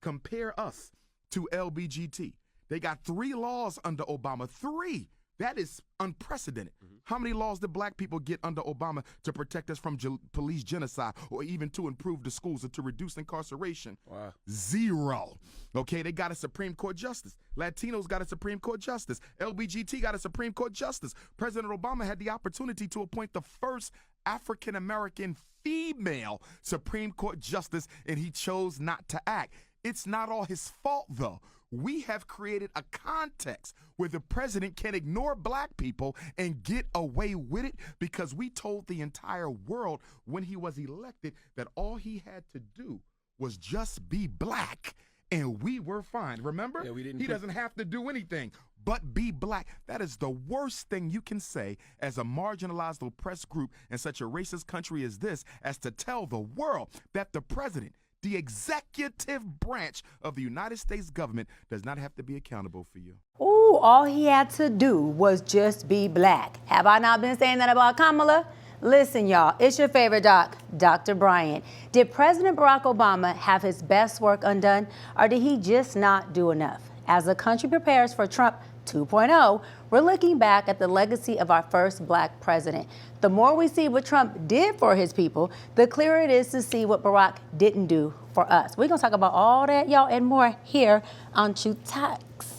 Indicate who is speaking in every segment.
Speaker 1: Compare us to LBGT. They got 3 laws under Obama. 3. That is unprecedented. How many laws did black people get under Obama to protect us from police genocide, or even to improve the schools or to reduce incarceration?
Speaker 2: Wow.
Speaker 1: 0. Okay, they got a Supreme Court justice. Latinos got a Supreme Court justice. LBGT got a Supreme Court justice. President Obama had the opportunity to appoint the first African-American female Supreme Court justice, and he chose not to act. It's not all his fault, though. We have created a context where the president can ignore black people and get away with it because we told the entire world when he was elected that all he had to do was just be black and we were fine. Remember?
Speaker 2: Yeah,
Speaker 1: he doesn't have to do anything but be black. That is the worst thing you can say as a marginalized, oppressed group in such a racist country as this, as to tell the world that the president, the executive branch of the United States government, does not have to be accountable for you.
Speaker 3: Ooh, all he had to do was just be black. Have I not been saying that about Kamala? Listen, y'all, it's your favorite doc, Dr. Bryant. Did President Barack Obama have his best work undone, or did he just not do enough? As the country prepares for Trump 2.0, we're looking back at the legacy of our first black president. The more we see what Trump did for his people, the clearer it is to see what Barack didn't do for us. We're going to talk about all that, y'all, and more here on Truth Talks.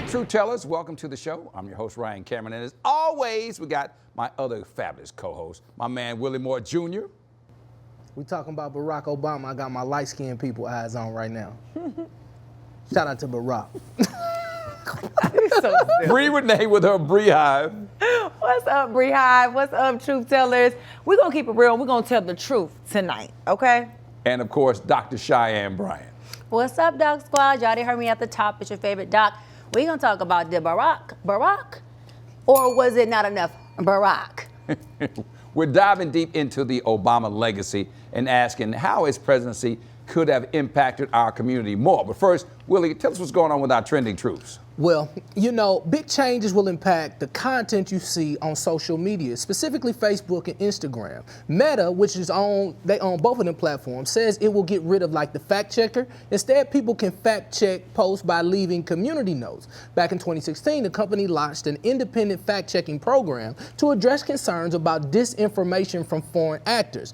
Speaker 2: Truth Tellers, welcome to the show. I'm your host, Ryan Cameron, and as always, we got my other fabulous co-host, my man, Willie Moore Jr.
Speaker 4: We talking about Barack Obama. I got my light-skinned people eyes on right now. Shout out to Barack.
Speaker 2: Bree Renee with her Bree Hive.
Speaker 5: What's up, Bree Hive? What's up, Truth Tellers? We're going to keep it real. We're going to tell the truth tonight, okay?
Speaker 2: And, of course, Dr. Cheyenne Bryant.
Speaker 3: What's up, Doc Squad? Y'all did heard me at the top. It's your favorite doc. We're going to talk about the Barack, or was it not enough Barack?
Speaker 2: We're diving deep into the Obama legacy and asking how his presidency could have impacted our community more. But first, Willie, tell us what's going on with our trending truths.
Speaker 4: Well, you know, big changes will impact the content you see on social media, specifically Facebook and Instagram. Meta, which is they own both of them platforms, says it will get rid of like the fact checker. Instead, people can fact check posts by leaving community notes. Back in 2016, the company launched an independent fact checking program to address concerns about disinformation from foreign actors.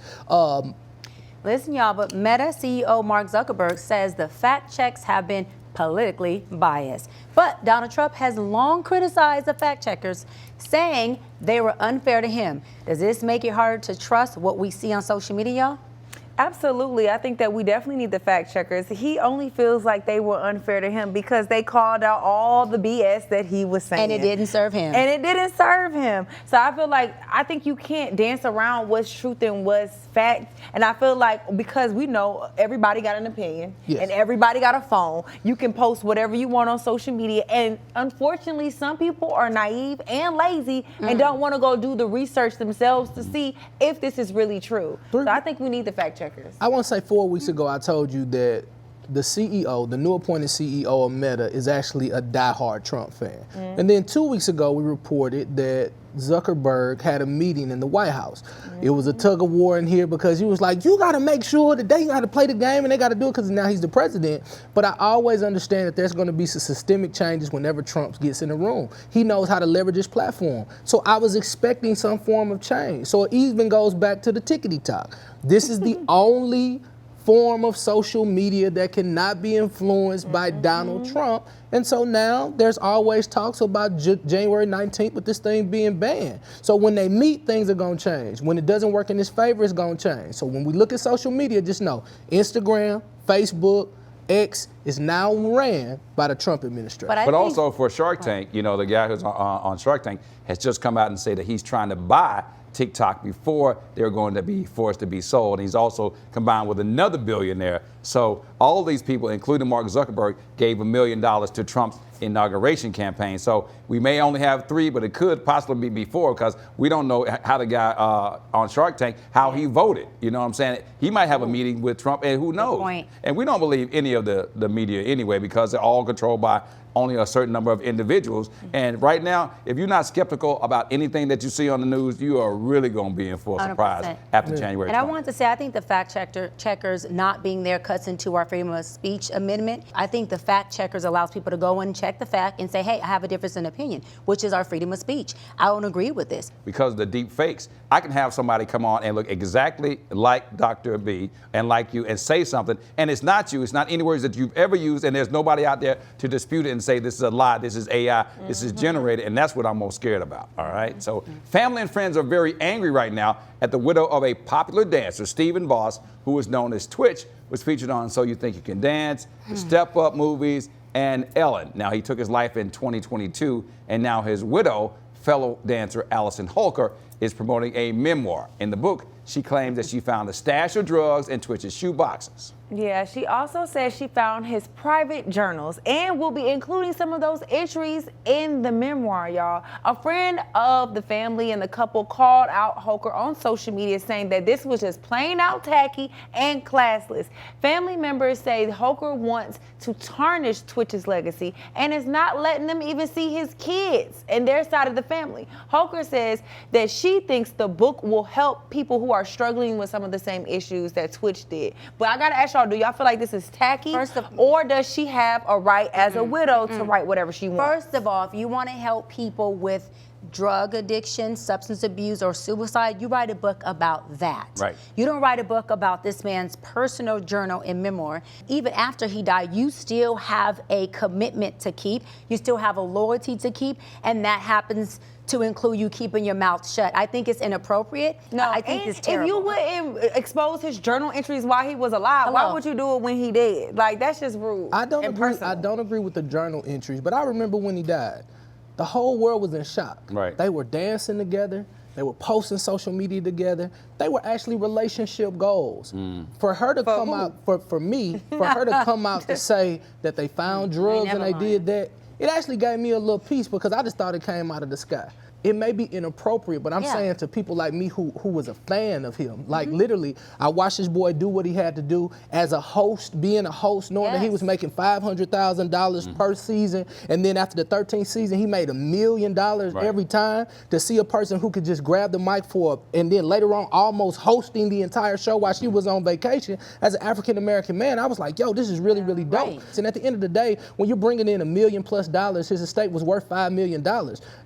Speaker 3: Listen, y'all, but Meta CEO Mark Zuckerberg says the fact checks have been politically biased. But Donald Trump has long criticized the fact checkers, saying they were unfair to him. Does this make it harder to trust what we see on social media, y'all?
Speaker 5: Absolutely. I think that we definitely need the fact checkers. He only feels like they were unfair to him because they called out all the BS that he was saying.
Speaker 3: And it didn't serve him.
Speaker 5: And it didn't serve him. So I think you can't dance around what's truth and what's fact. And I feel like because we know everybody got an opinion,
Speaker 4: yes,
Speaker 5: and everybody got a phone, you can post whatever you want on social media. And unfortunately, some people are naive and lazy and don't want to go do the research themselves to see if this is really true. So I think we need the fact checkers.
Speaker 4: I want to say 4 weeks ago, I told you that the CEO, the new appointed CEO of Meta, is actually a diehard Trump fan. And then 2 weeks ago, we reported that Zuckerberg had a meeting in the White House. It was a tug of war in here because he was like, you got to make sure that they got to play the game and they got to do it because now he's the president. But I always understand that there's going to be some systemic changes whenever Trump gets in the room. He knows how to leverage his platform. So I was expecting some form of change. So it even goes back to the tickety talk. This is the only form of social media that cannot be influenced by Donald Trump. And so now there's always talks about January 19th with this thing being banned. So when they meet, things are going to change. When it doesn't work in his favor, it's going to change. So when we look at social media, just know Instagram, Facebook, X is now ran by the Trump administration.
Speaker 2: But also for Shark Tank, you know, the guy who's on Shark Tank has just come out and said that he's trying to buy TikTok before they're going to be forced to be sold. And he's also combined with another billionaire. So all these people, including Mark Zuckerberg, gave $1 million to Trump's inauguration campaign. So we may only have 3, but it could possibly be 4 because we don't know how the guy on Shark Tank, how he voted. You know what I'm saying? He might have a meeting with Trump, and who knows?
Speaker 3: point.
Speaker 2: And we don't believe any of the media anyway because they're all controlled by only a certain number of individuals. And right now, if you're not skeptical about anything that you see on the news, you are really going to be in for a surprise
Speaker 3: 100%.
Speaker 2: after January 20th.
Speaker 3: And I wanted to say, I think the fact checkers not being there cuts into our freedom of speech amendment. I think the fact checkers allows people to go and check the fact and say, hey, I have a difference in opinion, which is our freedom of speech. I don't agree with this.
Speaker 2: Because of the deep fakes, I can have somebody come on and look exactly like Dr. B and like you and say something, and it's not you, it's not any words that you've ever used, and there's nobody out there to dispute it and say this is a lie, this is AI, this is generated, and that's what I'm most scared about, all right? So family and friends are very angry right now at the widow of a popular dancer, Stephen Voss, who is known as Twitch, was featured on So You Think You Can Dance, Step Up movies, and Ellen. Now, he took his life in 2022, and now his widow, fellow dancer Allison Holker, is promoting a memoir. In the book, she claims that she found a stash of drugs in Twitch's shoe boxes.
Speaker 5: Yeah, she also says she found his private journals and will be including some of those entries in the memoir, y'all. A friend of the family and the couple called out Holker on social media saying that this was just plain out tacky and classless. Family members say Holker wants to tarnish Twitch's legacy and is not letting them even see his kids and their side of the family. Holker says that she thinks the book will help people who are struggling with some of the same issues that Twitch did. But I gotta ask y'all, do y'all feel like this is tacky? Or does she have a right as a widow to write whatever she wants?
Speaker 3: First of all, if you want to help people with drug addiction, substance abuse, or suicide, you write a book about that.
Speaker 2: Right.
Speaker 3: You don't write a book about this man's personal journal and memoir. Even after he died, you still have a commitment to keep. You still have a loyalty to keep, and that happens to include you keeping your mouth shut. I think it's inappropriate.
Speaker 5: No,
Speaker 3: I think it's terrible.
Speaker 5: If you wouldn't expose his journal entries while he was alive, why would you do it when he dead? Like, that's just rude.
Speaker 4: I don't
Speaker 5: and
Speaker 4: agree.
Speaker 5: personal.
Speaker 4: I don't agree with the journal entries, but I remember when he died, the whole world was in shock.
Speaker 2: Right.
Speaker 4: They were dancing together. They were posting social media together. They were actually relationship goals. For her to come out, for me, for her to come out to say that they found drugs and they did that, it actually gave me a little peace because I just thought it came out of the sky. It may be inappropriate, but I'm saying to people like me who was a fan of him, like literally, I watched this boy do what he had to do as a host, being a host, knowing that he was making $500,000 per season, and then after the 13th season, he made $1 million every time. To see a person who could just grab the mic and then later on almost hosting the entire show while she was on vacation as an African-American man, I was like, yo, this is really, really dope. And at the end of the day, when you're bringing in $1 million plus, his estate was worth $5 million.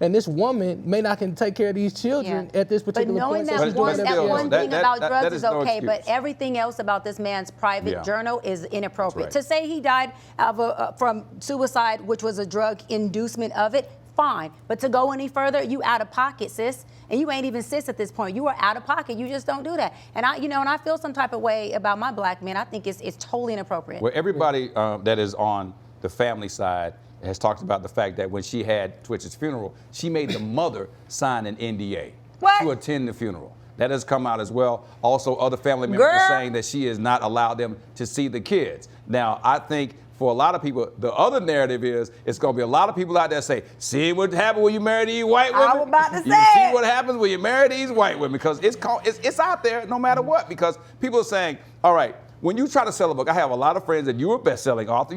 Speaker 4: And this woman may not can take care of these children at this particular point.
Speaker 3: But knowing that one thing about drugs is okay, but everything else about this man's private journal is inappropriate. To say he died from suicide, which was a drug inducement of it, fine. But to go any further, you out of pocket, sis. And you ain't even sis at this point. You are out of pocket. You just don't do that. And I feel some type of way about my black man. I think it's totally inappropriate.
Speaker 2: Well, everybody that is on the family side has talked about the fact that when she had Twitch's funeral, she made the mother sign an NDA to attend the funeral. That has come out as well. Also, other family members are saying that she has not allowed them to see the kids. Now, I think for a lot of people, the other narrative is it's going to be a lot of people out there say, see what happened when you marry these white women?
Speaker 5: I was about to say
Speaker 2: see what happens when you marry these white women, because it's out there no matter what, because people are saying, all right, when you try to sell a book, I have a lot of friends that you're a best-selling author,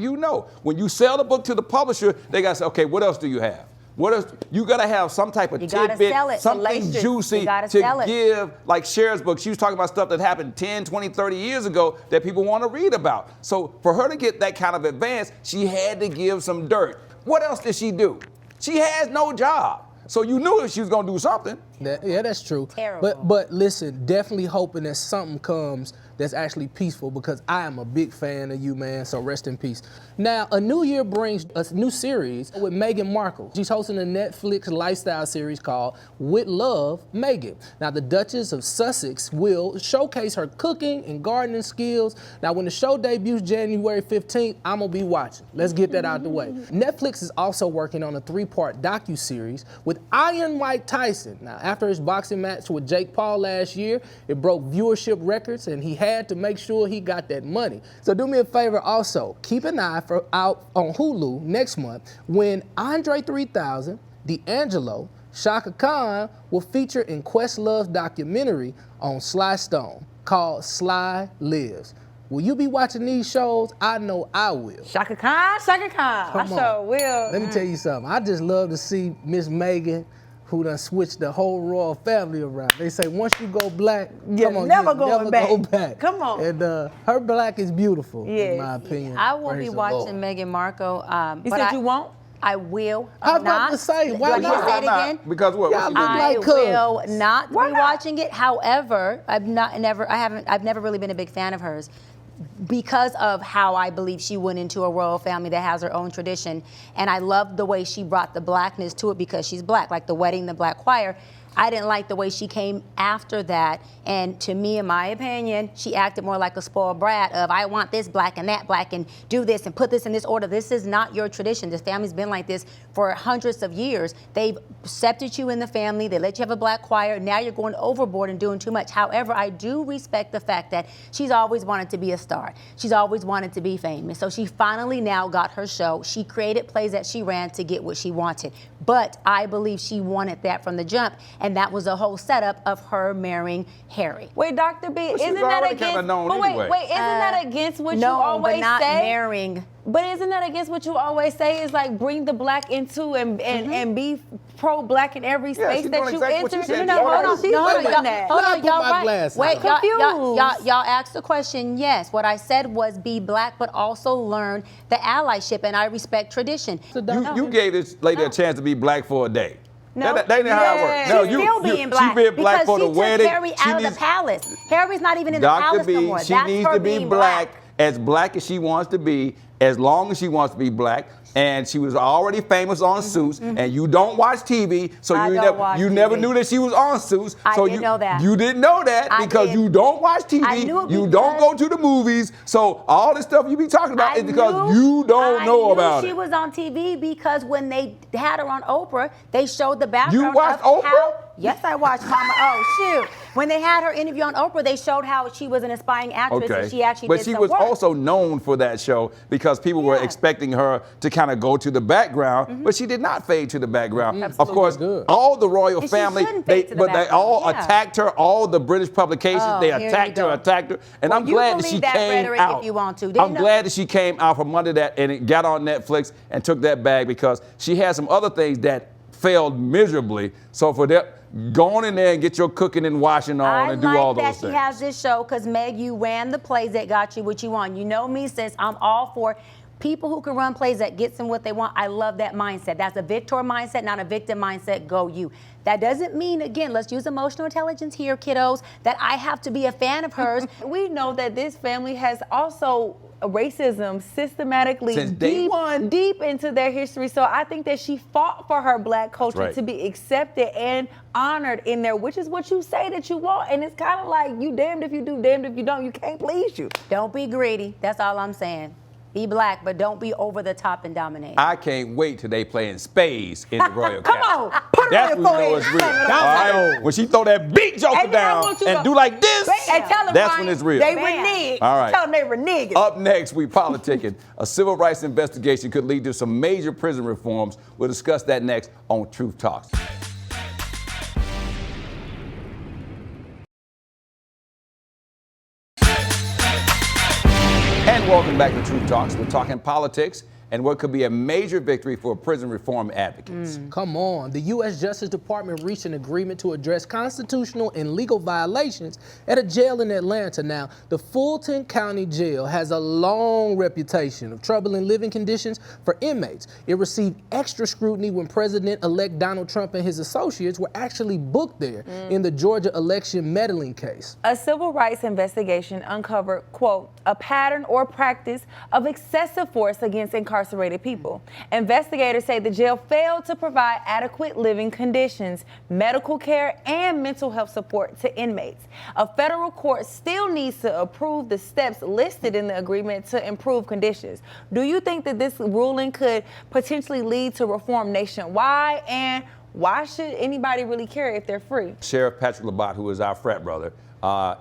Speaker 2: when you sell the book to the publisher, they got to say, okay, what else do you have? What else? You got to have some type of tidbit, something juicy to give, like Cher's book. She was talking about stuff that happened 10, 20, 30 years ago that people want to read about. So for her to get that kind of advance, she had to give some dirt. What else did she do? She has no job. So you knew she was going to do something.
Speaker 4: Yeah, that's true.
Speaker 3: Terrible.
Speaker 4: But listen, definitely hoping that something comes that's actually peaceful, because I am a big fan of you, man, so rest in peace. Now, a new year brings a new series with Meghan Markle. She's hosting a Netflix lifestyle series called With Love, Meghan. Now, the Duchess of Sussex will showcase her cooking and gardening skills. Now, when the show debuts January 15th, I'm gonna be watching. Let's get that out the way. Netflix is also working on a 3-part docuseries with Iron Mike Tyson. Now, after his boxing match with Jake Paul last year, it broke viewership records, and he had had to make sure he got that money. So do me a favor also, keep an eye out on Hulu next month when Andre 3000, D'Angelo, Shaka Khan will feature in Questlove's documentary on Sly Stone called Sly Lives. Will you be watching these shows? I know I will.
Speaker 5: Shaka Khan, Shaka Khan.
Speaker 4: Come
Speaker 5: I sure will.
Speaker 4: Let me tell you something. I just love to see Miss Meghan, who done switched the whole royal family around. They say once you go black,
Speaker 5: You're
Speaker 4: come on,
Speaker 5: never
Speaker 4: you
Speaker 5: going
Speaker 4: never go
Speaker 5: back.
Speaker 4: back.
Speaker 5: Come on.
Speaker 4: And her black is beautiful,
Speaker 5: Yes.
Speaker 4: in my opinion.
Speaker 3: I won't
Speaker 4: Praise
Speaker 3: be
Speaker 4: the
Speaker 3: watching
Speaker 4: Lord.
Speaker 3: Meghan Markle.
Speaker 5: You
Speaker 3: but
Speaker 5: said you won't?
Speaker 3: I will.
Speaker 4: I was about
Speaker 3: not.
Speaker 4: to say, why
Speaker 3: Do I need to
Speaker 4: not?
Speaker 3: say it
Speaker 2: Why
Speaker 3: again?
Speaker 2: not? Because what?
Speaker 4: Y'all
Speaker 2: What
Speaker 4: look
Speaker 2: she did?
Speaker 3: I
Speaker 4: like
Speaker 3: will
Speaker 4: cuz.
Speaker 3: not
Speaker 5: Why
Speaker 3: be
Speaker 5: not?
Speaker 3: watching it. However, I've never really been a big fan of hers because of how I believe she went into a royal family that has her own tradition. And I loved the way she brought the blackness to it because she's black, like the wedding, the black choir. I didn't like the way she came after that. And to me, in my opinion, she acted more like a spoiled brat of, I want this black and that black and do this and put this in this order. This is not your tradition. This family's been like this for hundreds of years. They've accepted you in the family. They let you have a black choir. Now you're going overboard and doing too much. However, I do respect the fact that she's always wanted to be a star. She's always wanted to be famous. So she finally now got her show. She created plays that she ran to get what she wanted. But I believe she wanted that from the jump. And that was a whole setup of her marrying Harry.
Speaker 5: Wait, Dr. B,
Speaker 2: she's
Speaker 5: isn't that
Speaker 2: already
Speaker 5: against?
Speaker 2: kinda known
Speaker 5: But wait,
Speaker 2: anyway.
Speaker 5: wait, isn't that against what you
Speaker 3: No,
Speaker 5: always
Speaker 3: but not
Speaker 5: say?
Speaker 3: marrying.
Speaker 5: But isn't that against what you always say? Is like bring the black into and be pro-black in every
Speaker 2: Yeah,
Speaker 5: space
Speaker 2: she's
Speaker 5: that
Speaker 2: doing
Speaker 5: you
Speaker 2: exactly what
Speaker 5: enter.
Speaker 2: you said.
Speaker 3: No,
Speaker 2: She's
Speaker 3: hold on,
Speaker 2: already-
Speaker 3: no, hold on,
Speaker 5: doing
Speaker 3: y'all,
Speaker 5: that.
Speaker 3: hold
Speaker 4: Let
Speaker 3: on,
Speaker 4: me put
Speaker 3: y'all
Speaker 4: my
Speaker 3: right.
Speaker 4: glass
Speaker 3: Wait,
Speaker 4: out.
Speaker 3: y'all asked the question. Yes, what I said was be black, but also learn the allyship, and I respect tradition.
Speaker 2: You gave this lady a chance to be black for a day.
Speaker 3: No.
Speaker 2: That ain't how it works. No,
Speaker 3: She's still being black
Speaker 2: She being black
Speaker 3: because
Speaker 2: for
Speaker 3: she
Speaker 2: the
Speaker 3: took
Speaker 2: wedding.
Speaker 3: Harry
Speaker 2: She
Speaker 3: out of
Speaker 2: needs-
Speaker 3: the palace. Harry's not even in the
Speaker 2: Dr.
Speaker 3: palace no
Speaker 2: B,
Speaker 3: more.
Speaker 2: she
Speaker 3: That's
Speaker 2: needs
Speaker 3: her
Speaker 2: to be
Speaker 3: being
Speaker 2: black as she wants to be, as long as she wants to be black. And she was already famous on Suits, and you don't watch TV, so
Speaker 3: I
Speaker 2: you
Speaker 3: don't
Speaker 2: never
Speaker 3: watch
Speaker 2: you never
Speaker 3: TV.
Speaker 2: knew that she was on Suits.
Speaker 3: I
Speaker 2: So
Speaker 3: didn't know that.
Speaker 2: You didn't know that
Speaker 3: I
Speaker 2: because
Speaker 3: did.
Speaker 2: you don't watch TV.
Speaker 3: I knew it
Speaker 2: You don't
Speaker 3: because-
Speaker 2: go to the movies. So all this stuff you be talking about is because
Speaker 3: knew-
Speaker 2: you don't know about
Speaker 3: she
Speaker 2: it.
Speaker 3: was on TV because when they had her on Oprah, they showed the background.
Speaker 2: You watched
Speaker 3: of
Speaker 2: Oprah?
Speaker 3: How, yes, I watched Mama. Oh shoot! When they had her interview on Oprah, they showed how she was an aspiring actress and she actually
Speaker 2: but
Speaker 3: did
Speaker 2: she
Speaker 3: some
Speaker 2: was
Speaker 3: work.
Speaker 2: also known for that show because people were
Speaker 3: Yeah.
Speaker 2: expecting her to kind of go to the background, but she did not fade to the background. Of course,
Speaker 4: Good.
Speaker 2: all the royal
Speaker 3: And she
Speaker 2: family,
Speaker 3: shouldn't fade to the
Speaker 2: they
Speaker 3: background,
Speaker 2: all
Speaker 3: yeah.
Speaker 2: attacked her. All the British publications,
Speaker 3: Oh,
Speaker 2: they
Speaker 3: here you
Speaker 2: attacked
Speaker 3: go.
Speaker 2: and
Speaker 3: Well,
Speaker 2: I'm
Speaker 3: you
Speaker 2: glad that
Speaker 3: believe
Speaker 2: she
Speaker 3: that
Speaker 2: came
Speaker 3: rhetoric
Speaker 2: out.
Speaker 3: if you want to. Didn't
Speaker 2: I'm
Speaker 3: know-
Speaker 2: glad that she came out from under that and it got on Netflix and took that bag because she had some other things that failed miserably. So for that, go on in there and get your cooking and washing on
Speaker 3: I
Speaker 2: and do
Speaker 3: like
Speaker 2: all
Speaker 3: that
Speaker 2: those
Speaker 3: she
Speaker 2: things.
Speaker 3: has this show because Meg, you ran the plays that got you what you want. You know me, sis. I'm all for people who can run plays that gets them what they want. I love that mindset. That's a victor mindset, not a victim mindset. Go you. That doesn't mean, again, let's use emotional intelligence here, kiddos, that I have to be a fan of hers.
Speaker 5: We know that this family has also racism systematically
Speaker 2: Since day one.
Speaker 5: deep into their history. So I think that she fought for her black culture
Speaker 2: right.
Speaker 5: to be accepted and honored in there, which is what you say that you want. And it's kind of like you damned if you do, damned if you don't. You can't please you.
Speaker 3: Don't be greedy. That's all I'm saying. Be black, but don't be over the top and dominate.
Speaker 2: I can't wait till they playing spades in the Royal
Speaker 5: Come
Speaker 2: Castle.
Speaker 5: on, put it
Speaker 2: That's
Speaker 5: on
Speaker 2: when
Speaker 5: your
Speaker 2: you know
Speaker 5: forehead.
Speaker 2: it's real.
Speaker 5: Slam it
Speaker 2: All
Speaker 5: on.
Speaker 2: right? When she throw that big joker
Speaker 5: And then I
Speaker 2: down
Speaker 5: want you
Speaker 2: and
Speaker 5: to-
Speaker 2: do like this,
Speaker 5: And tell them,
Speaker 2: that's
Speaker 5: Ryan,
Speaker 2: when it's real.
Speaker 5: They
Speaker 3: Bam.
Speaker 5: reneged.
Speaker 2: All right.
Speaker 5: Tell them they reneged.
Speaker 2: Up next, we politicking. A civil rights investigation could lead to some major prison reforms. We'll discuss that next on Truth Talks. And welcome back to Truth Talks. We're talking politics and what could be a major victory for prison reform advocates.
Speaker 4: Come on. The U.S. Justice Department reached an agreement to address constitutional and legal violations at a jail in Atlanta. Now, the Fulton County Jail has a long reputation of troubling living conditions for inmates. It received extra scrutiny when President-elect Donald Trump and his associates were actually booked there in the Georgia election meddling case.
Speaker 5: A civil rights investigation uncovered, quote, a pattern or practice of excessive force against incarcerated people. Investigators say the jail failed to provide adequate living conditions, medical care, and mental health support to inmates. A federal court still needs to approve the steps listed in the agreement to improve conditions. Do you think that this ruling could potentially lead to reform nationwide? And why should anybody really care if they're free?
Speaker 2: Sheriff Patrick Labatt, who is our frat brother,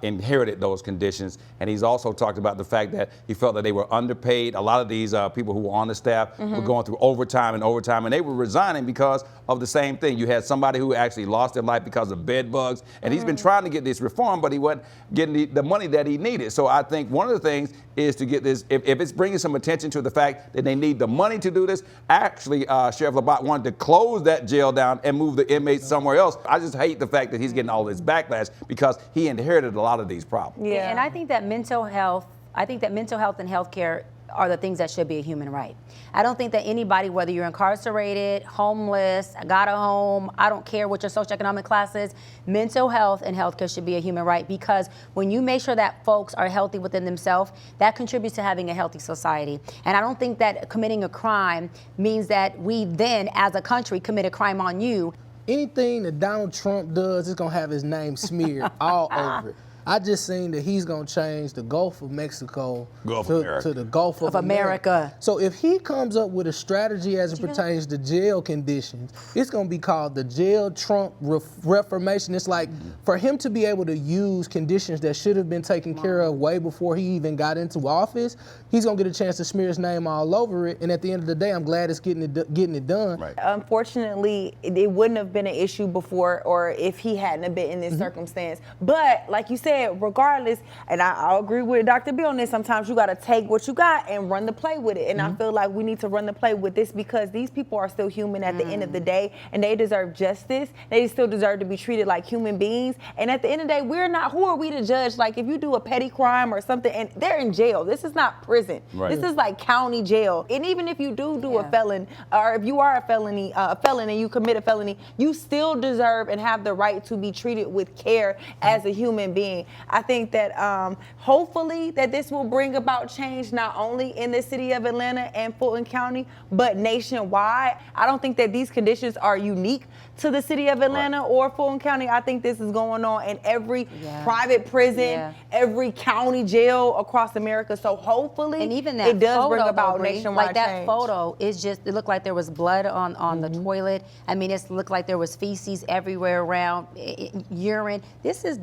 Speaker 2: inherited those conditions. And he's also talked about the fact that he felt that they were underpaid. A lot of these people who were on the staff were going through overtime, and they were resigning because of the same thing. You had somebody who actually lost their life because of bed bugs, and he's been trying to get this reform, but he wasn't getting the money that he needed. So I think one of the things is to get this, if it's bringing some attention to the fact that they need the money to do this. Actually, Sheriff Labat wanted to close that jail down and move the inmates somewhere else. I just hate the fact that he's getting all this backlash because he inherited a lot of these problems.
Speaker 3: Yeah. And I think that mental health and healthcare are the things that should be a human right. I don't think that anybody, whether you're incarcerated, homeless, got a home, I don't care what your socioeconomic class is, mental health and healthcare should be a human right, because when you make sure that folks are healthy within themselves, that contributes to having a healthy society. And I don't think that committing a crime means that we then, as a country, commit a crime on you.
Speaker 4: Anything that Donald Trump does is gonna have his name smeared all over it. I just seen that he's gonna change the Gulf of Mexico to the Gulf of America. So if he comes up with a strategy as it pertains to jail conditions, it's gonna be called the Jail Trump Reformation. It's like for him to be able to use conditions that should have been taken care of way before he even got into office, he's gonna get a chance to smear his name all over it. And at the end of the day, I'm glad it's getting it done.
Speaker 5: Right. Unfortunately, it wouldn't have been an issue before, or if he hadn't have been in this circumstance. But like you said, regardless, and I'll agree with Dr. B on this, sometimes you got to take what you got and run the play with it. And I feel like we need to run the play with this because these people are still human at the end of the day, and they deserve justice. They still deserve to be treated like human beings. And at the end of the day, who are we to judge? Like if you do a petty crime or something and they're in jail, this is not prison. Right. This is like county jail. And even if you do a felon, or if you are a felon and you commit a felony, you still deserve and have the right to be treated with care as a human being. I think that hopefully that this will bring about change not only in the city of Atlanta and Fulton County, but nationwide. I don't think that these conditions are unique to the city of Atlanta or Fulton County. I think this is going on in every private prison, every county jail across America. So hopefully
Speaker 3: and even that
Speaker 5: it does
Speaker 3: photo,
Speaker 5: bring about nationwide
Speaker 3: like that
Speaker 5: change.
Speaker 3: photo is just, it looked like there was blood on the toilet. I mean, it looked like there was feces everywhere around, urine. This is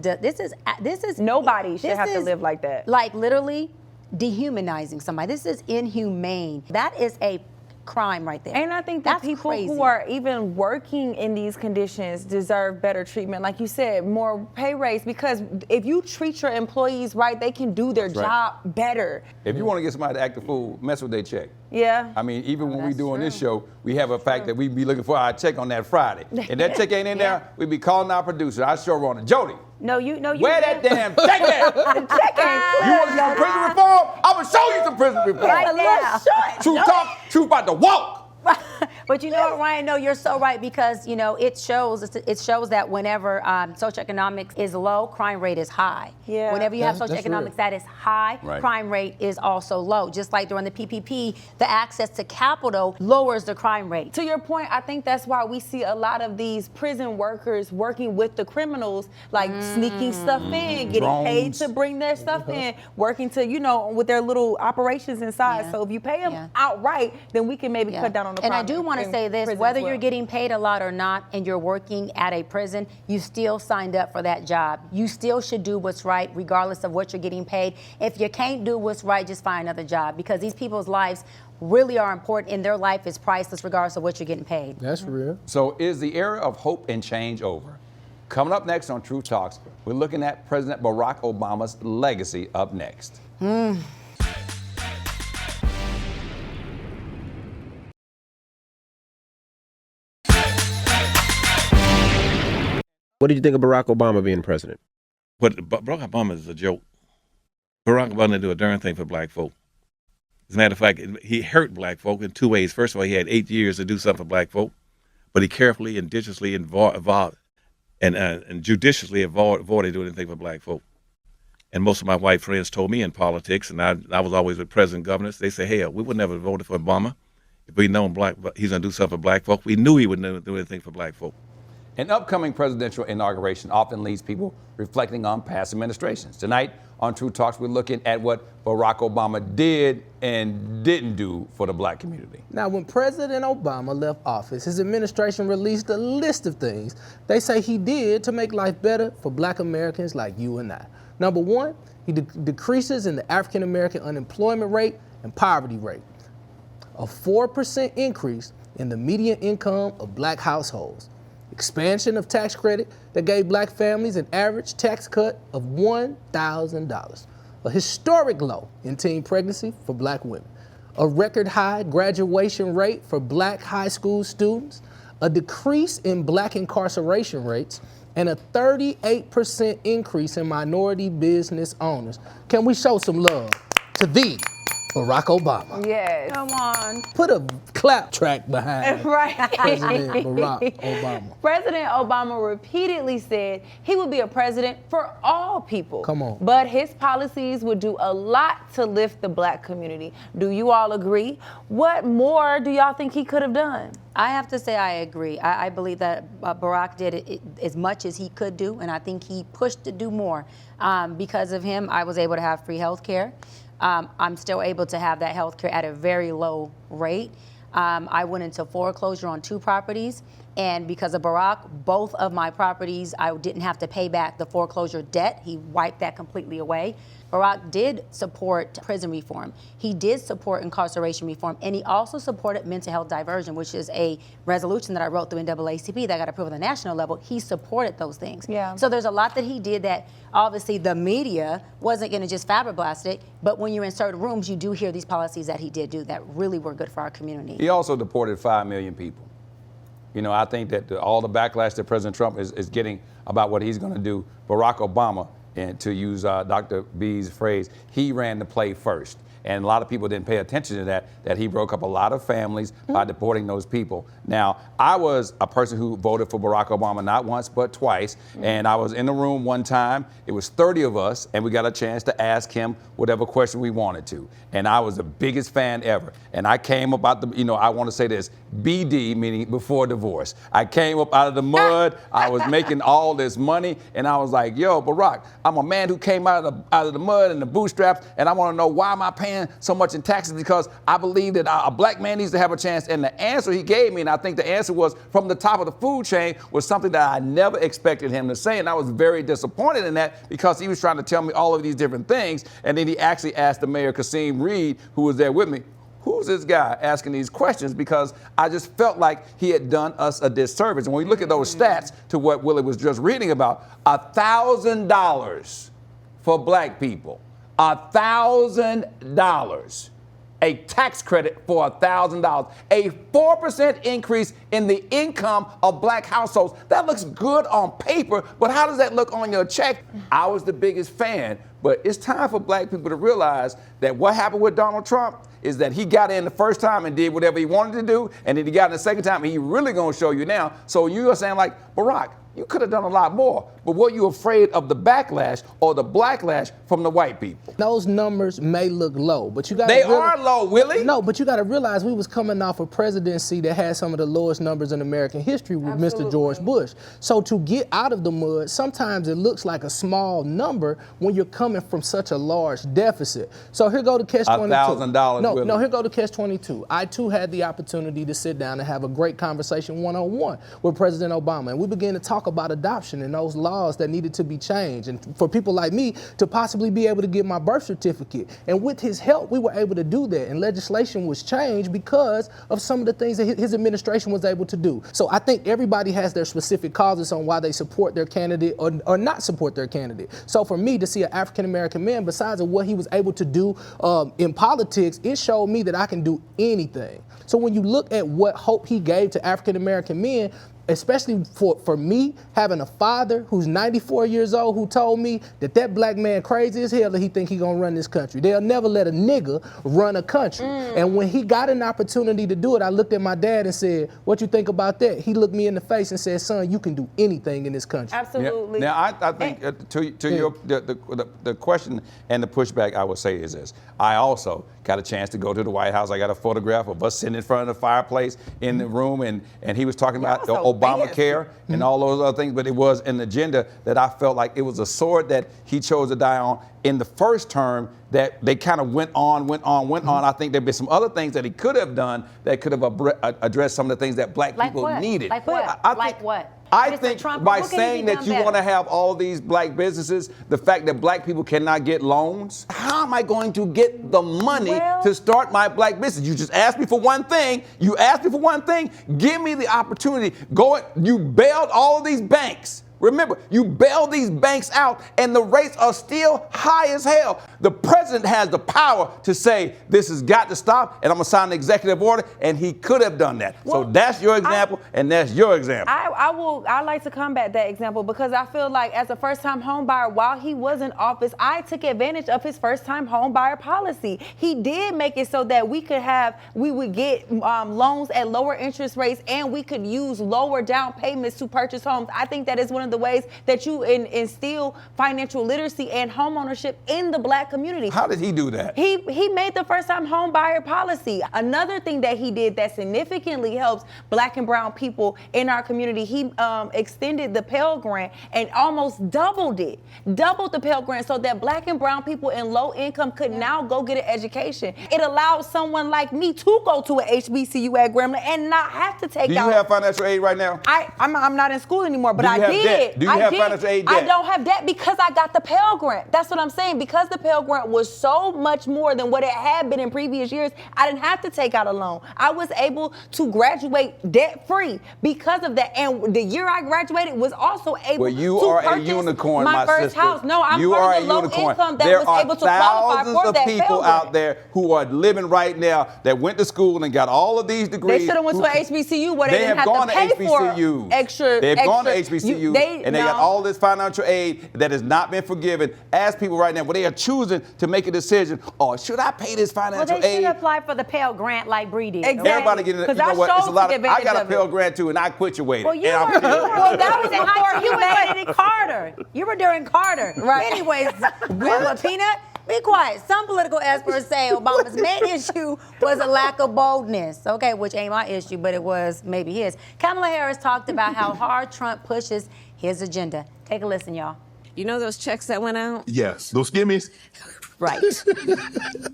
Speaker 5: Nobody should have to live like that.
Speaker 3: Like literally dehumanizing somebody. This is inhumane. That is a crime right there.
Speaker 5: And I think that people who are even working in these conditions deserve better treatment. Like you said, more pay raise, because if you treat your employees right, they can do their job better.
Speaker 2: If you want to get somebody to act a fool, mess with their check.
Speaker 5: Yeah.
Speaker 2: I mean, even when we doing this show, we have a fact that we be looking for our check on that Friday. If that check ain't in there, we be calling our producer, our showrunner, Jody.
Speaker 3: No, you.
Speaker 2: Where that damn check at?
Speaker 3: The check ain't clear.
Speaker 2: You want some prison reform? I'm gonna show you some prison reform.
Speaker 3: Right now.
Speaker 2: Truth talk, truth about to walk.
Speaker 3: But you know what, Ryan? No, you're so right, because it shows that whenever socioeconomics is low, crime rate is high. Yeah. Whenever you have socioeconomics that is high, crime rate is also low. Just like during the PPP, the access to capital lowers the crime rate.
Speaker 5: To your point, I think that's why we see a lot of these prison workers working with the criminals, like sneaking stuff in, getting paid to bring their stuff in, working to, with their little operations inside. So if you pay them outright, then we can maybe cut down on the crime.
Speaker 3: And I do want to say this, whether you're getting paid a lot or not and you're working at a prison, you still signed up for that job. You still should do what's right regardless of what you're getting paid. If you can't do what's right, just find another job, because these people's lives really are important and their life is priceless regardless of what you're getting paid.
Speaker 4: That's real.
Speaker 2: So is the era of hope and change over? Coming up next on Truth Talks, we're looking at President Barack Obama's legacy up next.
Speaker 6: What did you think of Barack Obama being president?
Speaker 7: Barack Obama is a joke. Barack Obama didn't do a darn thing for black folk. As a matter of fact, he hurt black folk in two ways. First of all, he had 8 years to do something for black folk, but he carefully and judiciously avoided doing anything for black folk. And most of my white friends told me in politics, and I was always with president governors, they say, hell, we would never have voted for Obama if we'd known he's going to do something for black folk. We knew he would never do anything for black folk.
Speaker 2: An upcoming presidential inauguration often leaves people reflecting on past administrations. Tonight on True Talks, we're looking at what Barack Obama did and didn't do for the black community.
Speaker 4: Now, when President Obama left office, his administration released a list of things they say he did to make life better for black Americans like you and I. Number one, he decreases in the African American unemployment rate and poverty rate. A 4% increase in the median income of black households. Expansion of tax credit that gave black families an average tax cut of $1,000. A historic low in teen pregnancy for black women. A record high graduation rate for black high school students. A decrease in black incarceration rates. And a 38% increase in minority business owners. Can we show some love to thee, Barack Obama?
Speaker 5: Yes.
Speaker 3: Come on.
Speaker 4: Put a clap track behind
Speaker 5: Right.
Speaker 4: President Barack Obama.
Speaker 5: President Obama repeatedly said he would be a president for all people.
Speaker 4: Come on.
Speaker 5: But his policies would do a lot to lift the black community. Do you all agree? What more do y'all think he could have done?
Speaker 3: I have to say I agree. I believe that Barack did it as much as he could do, and I think he pushed to do more. Because of him, I was able to have free health care. I'm still able to have that health care at a very low rate. I went into foreclosure on 2 properties, and because of Barack, both of my properties, I didn't have to pay back the foreclosure debt. He wiped that completely away. Barack did support prison reform. He did support incarceration reform, and he also supported mental health diversion, which is a resolution that I wrote through NAACP that got approved on the national level. He supported those things.
Speaker 5: Yeah.
Speaker 3: So there's a lot that he did that obviously the media wasn't going to just fabriblast it, but when you're in certain rooms, you do hear these policies that he did do that really were good for our community.
Speaker 2: He also deported 5 million people. You know, I think that all the backlash that President Trump is getting about what he's going to do, Barack Obama, and to use Dr. B's phrase, he ran the play first. And a lot of people didn't pay attention to that he broke up a lot of families by deporting those people. Now, I was a person who voted for Barack Obama not once, but twice. And I was in the room one time. It was 30 of us, and we got a chance to ask him whatever question we wanted to. And I was the biggest fan ever. And I came up out the, I want to say this, BD, meaning before divorce. I came up out of the mud. I was making all this money. And I was like, yo, Barack, I'm a man who came out of the mud and the bootstraps, and I want to know why am I paying so much in taxes, because I believe that a black man needs to have a chance. And the answer he gave me, and I think the answer was from the top of the food chain, was something that I never expected him to say. And I was very disappointed in that, because he was trying to tell me all of these different things. And then he actually asked the mayor, Kasim Reed, who was there with me, who's this guy asking these questions? Because I just felt like he had done us a disservice. And when we look at those stats to what Willie was just reading about, $1,000 for black people. $1,000, a tax credit for $1,000, a 4% increase in the income of black households. That looks good on paper, but how does that look on your check? I was the biggest fan, but it's time for black people to realize that what happened with Donald Trump is that he got in the first time and did whatever he wanted to do, and then he got in the second time, and he really gonna show you now. So you are saying like, Barack, you could have done a lot more, but were you afraid of the backlash or the blacklash from the white people?
Speaker 4: Those numbers may look low, but you got
Speaker 2: They are low, Willie.
Speaker 4: No, but you got to realize we was coming off a presidency that had some of the lowest numbers in American history with Mr. George Bush. So to get out of the mud, sometimes it looks like a small number when you're coming from such a large deficit. So here go to catch 22.
Speaker 2: $1,000.
Speaker 4: No, here go to catch 22. I too had the opportunity to sit down and have a great conversation one-on-one with President Obama, and we began to talk about adoption and those laws that needed to be changed, and for people like me to possibly be able to get my birth certificate. And with his help, we were able to do that, and legislation was changed because of some of the things that his administration was able to do. So I think everybody has their specific causes on why they support their candidate or not support their candidate. So for me to see an African-American man, besides of what he was able to do in politics, it showed me that I can do anything. So when you look at what hope he gave to African-American men, especially for me, having a father who's 94 years old who told me that black man crazy as hell that he think he gonna run this country. They'll never let a nigga run a country. And when he got an opportunity to do it, I looked at my dad and said, what you think about that? He looked me in the face and said, son, you can do anything in this country.
Speaker 5: Absolutely.
Speaker 2: Yeah. Now, I think to your the question and the pushback I would say is this. I also got a chance to go to the White House. I got a photograph of us sitting in front of the fireplace in the room, and he was talking about the Obamacare and all those other things, but it was an agenda that I felt like it was a sword that he chose to die on in the first term, that they kind of went on. I think there've been some other things that he could have done that could have addressed some of the things that black people needed.
Speaker 3: Like what?
Speaker 2: Like
Speaker 3: what?
Speaker 2: I
Speaker 3: Mr.
Speaker 2: think
Speaker 3: Trump,
Speaker 2: by
Speaker 3: what can
Speaker 2: saying
Speaker 3: be
Speaker 2: that
Speaker 3: done
Speaker 2: you
Speaker 3: better?
Speaker 2: want to have all these black businesses, the fact that black people cannot get loans, how am I going to get the money to start my black business? You just asked me for one thing. Give me the opportunity. You bailed all of these banks. Remember, you bailed these banks out and the rates are still high as hell. The president has the power to say this has got to stop and I'm going to sign an executive order, and he could have done that.
Speaker 5: Well,
Speaker 2: so that's your example and that's your example.
Speaker 5: I like to combat that example because I feel like as a first-time home buyer, while he was in office, I took advantage of his first-time home buyer policy. He did make it so that we would get loans at lower interest rates, and we could use lower down payments to purchase homes. I think that is one of the ways that you instill financial literacy and homeownership in the black community.
Speaker 2: How did he do that?
Speaker 5: He made the first-time home buyer policy. Another thing that he did that significantly helps black and brown people in our community, he extended the Pell Grant and almost doubled the Pell Grant so that black and brown people in low income could now go get an education. It allowed someone like me to go to an HBCU at Grambling and not have to take out.
Speaker 2: Do you have financial aid right now?
Speaker 5: I'm not in school anymore, but
Speaker 2: Do you
Speaker 5: I
Speaker 2: have
Speaker 5: did.
Speaker 2: debt? Do you have financial aid debt?
Speaker 5: I don't have debt because I got the Pell Grant. That's what I'm saying. Because the Pell Grant was so much more than what it had been in previous years, I didn't have to take out a loan. I was able to graduate debt-free because of that. And the year I graduated was also able
Speaker 2: you
Speaker 5: to
Speaker 2: are
Speaker 5: purchase
Speaker 2: a unicorn,
Speaker 5: my first
Speaker 2: sister.
Speaker 5: house. No, I'm
Speaker 2: you
Speaker 5: part
Speaker 2: are
Speaker 5: of the
Speaker 2: a
Speaker 5: low
Speaker 2: unicorn.
Speaker 5: income that
Speaker 2: there
Speaker 5: was
Speaker 2: are
Speaker 5: able to qualify
Speaker 2: thousands
Speaker 5: for
Speaker 2: of
Speaker 5: that
Speaker 2: people
Speaker 5: Pell Grant.
Speaker 2: out there who are living right now that went to school and got all of these degrees.
Speaker 5: They should have went to an HBCU where they didn't have to pay for extra.
Speaker 2: They've gone to HBCU and they got all this financial aid that has not been forgiven. Ask people right now, where they are choosing to make a decision, should I pay this financial
Speaker 3: Well, they
Speaker 2: aid?
Speaker 3: should apply for the Pell Grant like Bree did.
Speaker 5: Exactly.
Speaker 2: Everybody getting it. You know what? It's a lot of, I got a Pell Grant too, and I quit your waiting.
Speaker 3: Well, that was before you made it in Carter. You were during Carter.
Speaker 5: Right.
Speaker 3: Anyways, well, Peanut, be quiet. Some political experts say Obama's main issue was a lack of boldness. Okay, which ain't my issue, but it was maybe his. Kamala Harris talked about how hard Trump pushes his agenda. Take a listen, y'all.
Speaker 8: You know those checks that went out?
Speaker 9: Yes, those skimmies.
Speaker 8: Right.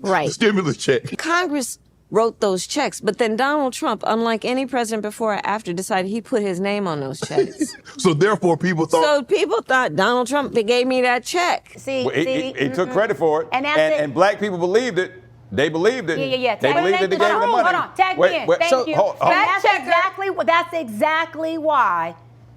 Speaker 8: Right.
Speaker 9: Stimulus check.
Speaker 8: Congress wrote those checks, but then Donald Trump, unlike any president before or after, decided he put his name on those checks.
Speaker 9: So therefore, people thought.
Speaker 8: So people thought Donald Trump, they gave me that check.
Speaker 3: See,
Speaker 2: he took credit for it, and black people believed it. They believed it.
Speaker 3: Yeah.
Speaker 2: They believed that they gave him the money.
Speaker 3: Hold on. Tag me in. Thank you. That's exactly why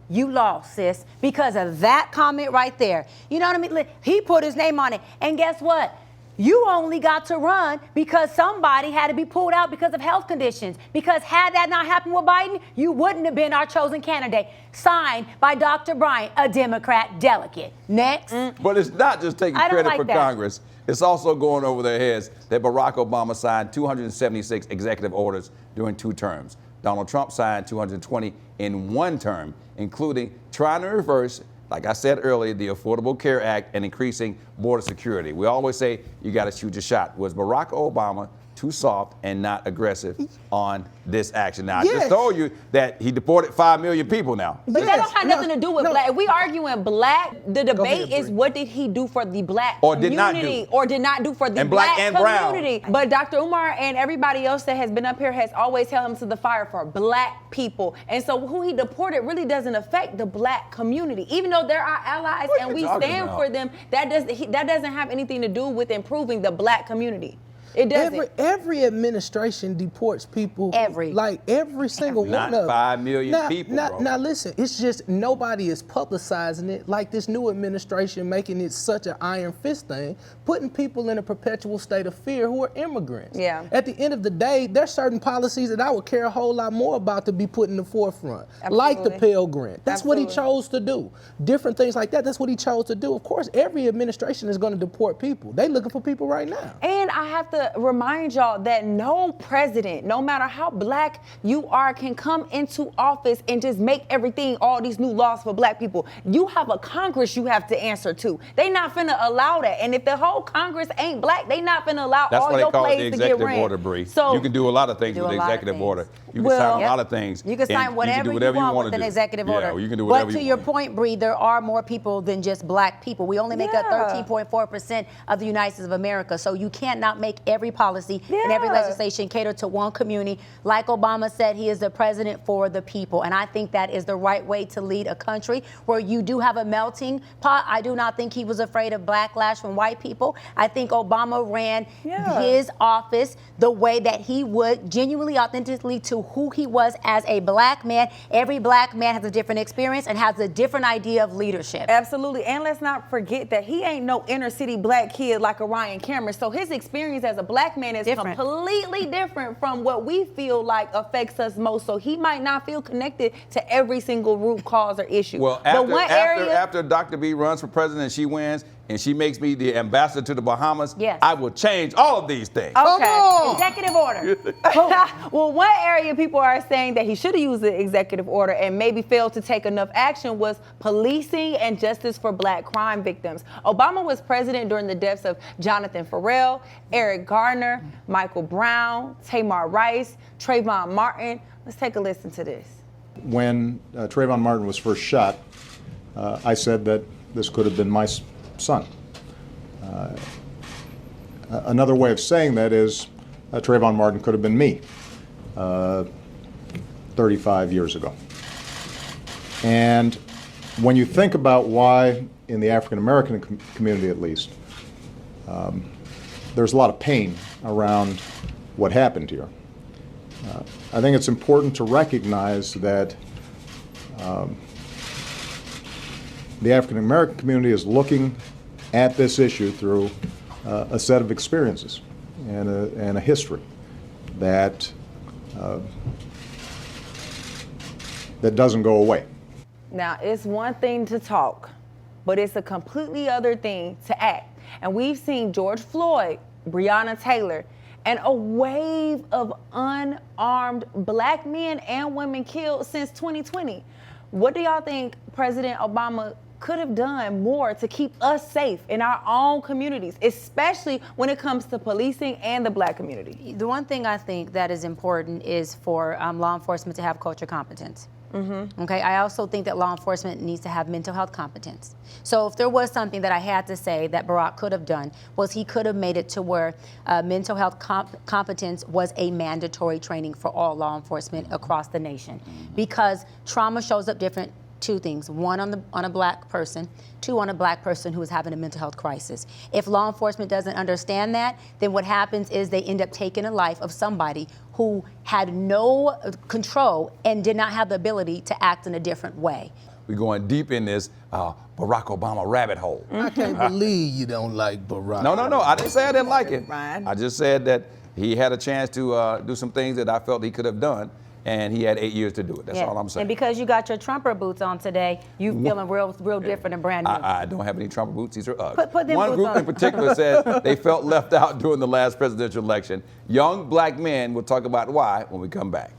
Speaker 3: you lost, sis, because of that comment right there. You know what I mean? He put his name on it. And guess what? You only got to run because somebody had to be pulled out because of health conditions. Because had that not happened with Biden, you wouldn't have been our chosen candidate. Signed by Dr. Bryant, a Democrat delegate. Next.
Speaker 2: But it's not just taking credit for Congress. It's also going over their heads that Barack Obama signed 276 executive orders during 2 terms. Donald Trump signed 220 in 1 term, including trying to reverse, like I said earlier, the Affordable Care Act and increasing border security. We always say you got to shoot your shot. Was Barack Obama too soft and not aggressive on this action? Now, I just told you that he deported 5 million people now.
Speaker 5: But that don't have nothing to do with black. If we arguing black, the debate is what did he do for the black community or did not do for the black
Speaker 2: and
Speaker 5: community.
Speaker 2: brown.
Speaker 5: But Dr. Umar and everybody else that has been up here has always held him to the fire for black people. And so who he deported really doesn't affect the black community. Even though they're our allies and we stand for them, that doesn't have anything to do with improving the black community. It doesn't.
Speaker 4: Every administration deports people. Every single one of them.
Speaker 2: 5 million people, bro.
Speaker 4: Now listen, it's just nobody is publicizing it like this new administration making it such an iron fist thing, putting people in a perpetual state of fear who are immigrants.
Speaker 5: Yeah.
Speaker 4: At the end of the day, there's certain policies that I would care a whole lot more about to be put in the forefront.
Speaker 5: Absolutely.
Speaker 4: Like the Pell Grant. That's what he chose to do. Different things like that, that's what he chose to do. Of course, every administration is going to deport people. They looking for people right now.
Speaker 5: And I have to to remind y'all that no president, no matter how black you are, can come into office and just make everything, all these new laws for black people. You have a Congress you have to answer to. They not finna allow that. And if the whole Congress ain't black, they not finna allow
Speaker 2: That's
Speaker 5: all
Speaker 2: why
Speaker 5: your
Speaker 2: they call it
Speaker 5: plays
Speaker 2: the
Speaker 5: to get
Speaker 2: executive
Speaker 5: ran.
Speaker 2: order, Bree.
Speaker 5: So
Speaker 2: you can do a lot of things
Speaker 3: do
Speaker 2: with
Speaker 3: a
Speaker 2: the
Speaker 3: lot of
Speaker 2: executive
Speaker 3: things.
Speaker 2: order. You can
Speaker 5: Well,
Speaker 2: sign a lot of things.
Speaker 3: You can sign
Speaker 2: and
Speaker 3: whatever
Speaker 2: you
Speaker 3: you,
Speaker 2: can do whatever
Speaker 3: want
Speaker 2: want
Speaker 3: with
Speaker 2: to
Speaker 3: an
Speaker 2: do.
Speaker 3: executive order.
Speaker 2: Yeah, you can do whatever
Speaker 3: but to
Speaker 2: you
Speaker 3: your
Speaker 2: want.
Speaker 3: point, Bree, there are more people than just black people. We only make up
Speaker 5: Yeah.
Speaker 3: 13.4% of the United States of America. So you cannot make every policy and every
Speaker 5: Yeah.
Speaker 3: legislation cater to one community. Like Obama said, he is the president for the people. And I think that is the right way to lead a country where you do have a melting pot. I do not think he was afraid of backlash from white people. I think Obama ran his office the way that he would, genuinely, authentically to who he was as a black man. Every black man has a different experience and has a different idea of leadership.
Speaker 5: Absolutely. And let's not forget that he ain't no inner city black kid like a Ryan Cameron. So his experience as a black man is
Speaker 3: Different.
Speaker 5: completely different from what we feel like affects us most. So he might not feel connected to every single root cause or issue.
Speaker 2: Well, after Dr. B runs for president and she wins and she makes me the ambassador to the Bahamas,
Speaker 3: Yes.
Speaker 2: I will change all of these things.
Speaker 5: Okay.
Speaker 3: Executive order.
Speaker 5: Well, one area people are saying that he should have used the executive order and maybe failed to take enough action was policing and justice for black crime victims. Obama was president during the deaths of Jonathan Ferrell, Eric Garner, Michael Brown, Tamar Rice, Trayvon Martin. Let's take a listen to this.
Speaker 10: When Trayvon Martin was first shot, I said that this could have been my son. Another way of saying that is Trayvon Martin could have been me 35 years ago. And when you think about why, in the African American community at least, there's a lot of pain around what happened here. I think it's important to recognize that the African American community is looking at this issue through a set of experiences and a history that that doesn't go away.
Speaker 5: Now, it's one thing to talk, but it's a completely other thing to act. And we've seen George Floyd, Breonna Taylor, and a wave of unarmed black men and women killed since 2020. What do y'all think President Obama could have done more to keep us safe in our own communities, especially when it comes to policing and the black community?
Speaker 3: The one thing I think that is important is for law enforcement to have culture competence. Okay, I also think that law enforcement needs to have mental health competence. So if there was something that I had to say that Barack could have done, was he could have made it to where mental health competence was a mandatory training for all law enforcement across the nation. Because trauma shows up different. Two things: one, on a black person; two, on a black person who is having a mental health crisis. If law enforcement doesn't understand that, then what happens is they end up taking a life of somebody who had no control and did not have the ability to act in a different way.
Speaker 2: We're going deep in this Barack Obama rabbit hole.
Speaker 4: I can't believe you don't like Barack.
Speaker 2: No. I didn't say I didn't like it.
Speaker 5: Ryan.
Speaker 2: I just said that he had a chance to do some things that I felt he could have done, and he had 8 years to do it. That's all I'm saying.
Speaker 3: And because you got your Trumper boots on today, you feeling real different and brand new.
Speaker 2: I don't have any Trumper boots. These are Uggs.
Speaker 3: Put them
Speaker 2: One
Speaker 3: boots
Speaker 2: group
Speaker 3: on.
Speaker 2: in particular says they felt left out during the last presidential election. Young black men. We'll talk about why when we come back.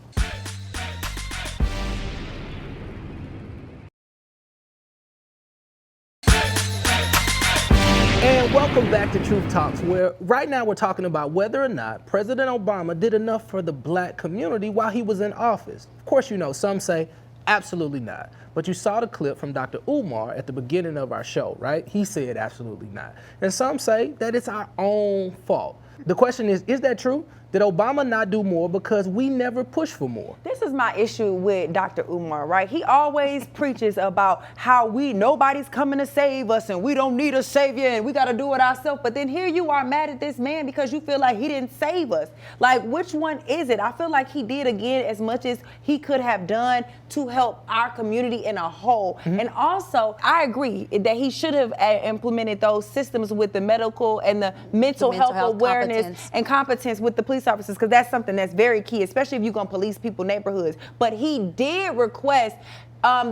Speaker 4: And welcome back to Truth Talks, where right now we're talking about whether or not President Obama did enough for the black community while he was in office. Of course, you know, some say absolutely not. But you saw the clip from Dr. Umar at the beginning of our show, right? He said absolutely not. And some say that it's our own fault. The question is that true? Did Obama not do more because we never pushed for more?
Speaker 5: This is my issue with Dr. Umar, right? He always preaches about how nobody's coming to save us and we don't need a savior and we got to do it ourselves. But then here you are mad at this man because you feel like he didn't save us. Like, which one is it? I feel like he did, again, as much as he could have done to help our community in a whole. And also, I agree that he should have implemented those systems with the medical and the mental health awareness and competence with the police officers, because that's something that's very key, especially if you're going to police people's neighborhoods. But he did request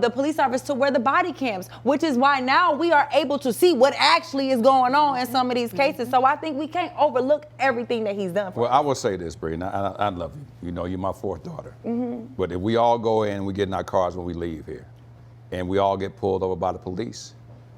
Speaker 5: the police officers to wear the body cams, which is why now we are able to see what actually is going on in some of these cases. So I think we can't overlook everything that he's done for
Speaker 2: Well,
Speaker 5: us.
Speaker 2: I will say this, Bree, and I love you. You know, you're my fourth daughter. But if we all go in, we get in our cars when we leave here, and we all get pulled over by the police,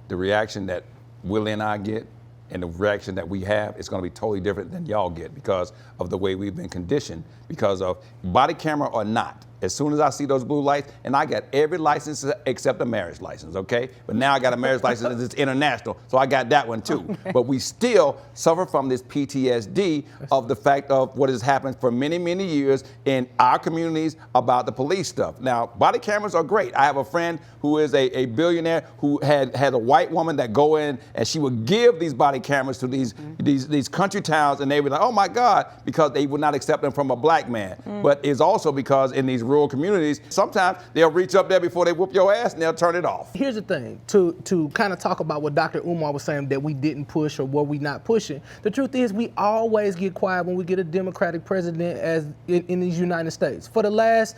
Speaker 2: the reaction that Willie and I get and the reaction that we have is going to be totally different than y'all get because of the way we've been conditioned, because of body camera or not. As soon as I see those blue lights, and I got every license except a marriage license, okay? But now I got a marriage license that's international, so I got that one too. But we still suffer from this PTSD of the fact of what has happened for many, many years in our communities about the police stuff. Now, body cameras are great. I have a friend who is a billionaire who had a white woman that go in and she would give these body cameras to these country towns, and they were like, oh my God, because they would not accept them from a black man. But it's also because in these rural communities, sometimes they'll reach up there before they whoop your ass and they'll turn it off.
Speaker 4: Here's the thing, to kind of talk about what Dr. Umar was saying, that we didn't push or what we not pushing. The truth is we always get quiet when we get a Democratic president as in these United States. For the last,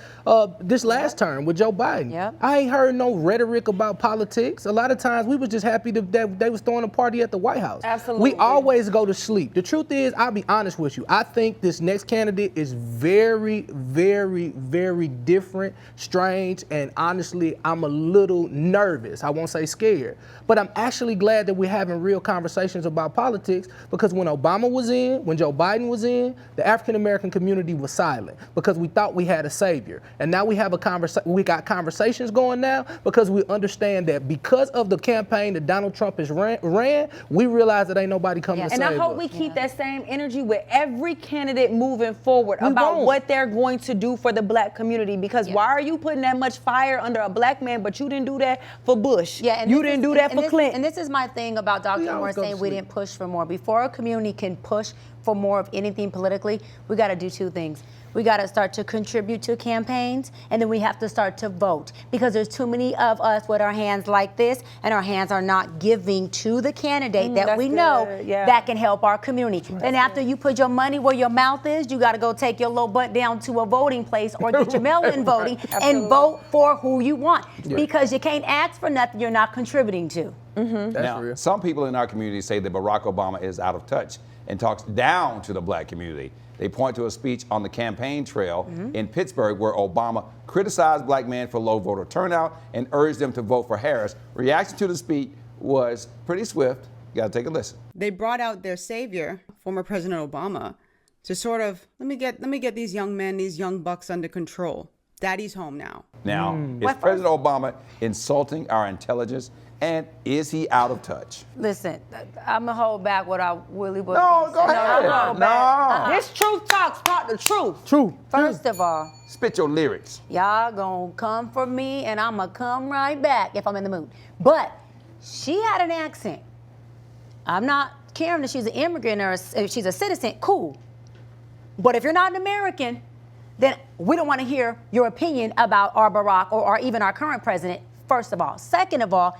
Speaker 4: this last term with Joe Biden, I ain't heard no rhetoric about politics. A lot of times we was just happy that they was throwing a party at the White House.
Speaker 5: Absolutely.
Speaker 4: We always go to sleep. The truth is, I'll be honest with you, I think this next candidate is very, very, very different, strange, and honestly, I'm a little nervous. I won't say scared, but I'm actually glad that we're having real conversations about politics, because when Obama was in, when Joe Biden was in, the African American community was silent because we thought we had a savior. And now we have we got conversations going now because we understand that because of the campaign that Donald Trump has ran, we realize that ain't nobody coming to save us.
Speaker 5: And I hope we keep that same energy with every candidate moving forward about what they're going to do for the black community. Because why are you putting that much fire under a black man, but you didn't do that for Bush?
Speaker 3: And
Speaker 5: you didn't do that for Clinton.
Speaker 3: And this is my thing about Dr. Umar saying we didn't push for more. Before a community can push for more of anything politically, we got to do two things. We got to start to contribute to campaigns, and then we have to start to vote, because there's too many of us with our hands like this, and our hands are not giving to the candidate that we know that can help our community. And after you put your money where your mouth is, you got to go take your little butt down to a voting place or get your mail-in voting and vote for who you want, because you can't ask for nothing you're not contributing to.
Speaker 2: Now, some people in our community say that Barack Obama is out of touch and talks down to the black community. They point to a speech on the campaign trail in Pittsburgh where Obama criticized black men for low voter turnout and urged them to vote for Harris. Reaction to the speech was pretty swift. You got to take a listen.
Speaker 11: They brought out their savior, former President Obama, to sort of, let me get these young men, these young bucks under control. Daddy's home now.
Speaker 2: Now, is President Obama insulting our intelligence? And is he out of touch?
Speaker 3: Listen, I'm going to hold back what I really was.
Speaker 2: No, go ahead. No.
Speaker 5: This truth talks, not the truth.
Speaker 4: True.
Speaker 3: First of all,
Speaker 2: spit your lyrics.
Speaker 3: Y'all gonna come for me, and I'm gonna come right back if I'm in the mood. But she had an accent. I'm not caring if she's an immigrant or if she's a citizen, cool. But if you're not an American, then we don't want to hear your opinion about our Barack or even our current president, first of all. Second of all,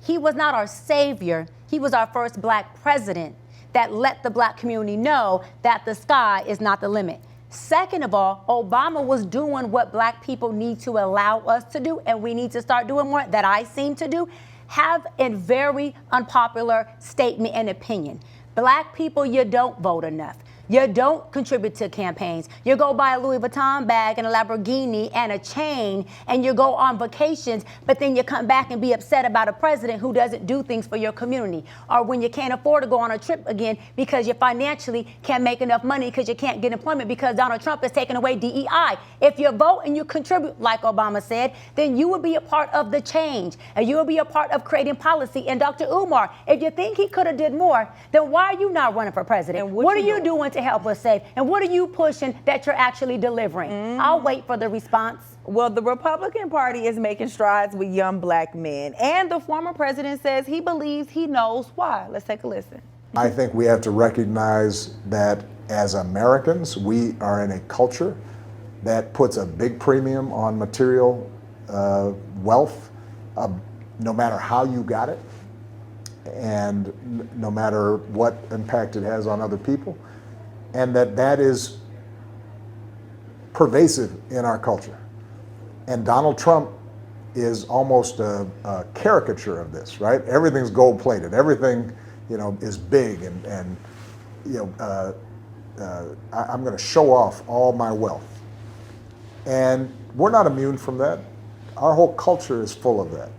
Speaker 3: he was not our savior. He was our first black president that let the black community know that the sky is not the limit. Second of all, Obama was doing what black people need to allow us to do, and we need to start doing more, that I seem to do. Have a very unpopular statement and opinion. Black people, you don't vote enough. You don't contribute to campaigns. You go buy a Louis Vuitton bag and a Lamborghini and a chain, and you go on vacations, but then you come back and be upset about a president who doesn't do things for your community. Or when you can't afford to go on a trip again because you financially can't make enough money because you can't get employment because Donald Trump is taking away DEI. If you vote and you contribute, like Obama said, then you will be a part of the change, and you will be a part of creating policy. And Dr. Umar, if you think he could have did more, then why are you not running for president? And what are you doing to help us save? And what are you pushing that you're actually delivering? I'll wait for the response.
Speaker 5: Well, the Republican Party is making strides with young black men. And the former president says he believes he knows why. Let's take a listen.
Speaker 10: I think we have to recognize that as Americans, we are in a culture that puts a big premium on material wealth, no matter how you got it, and no matter what impact it has on other people. And that is pervasive in our culture. And Donald Trump is almost a caricature of this, right? Everything's gold-plated. Everything, is big, and I'm going to show off all my wealth. And we're not immune from that. Our whole culture is full of that.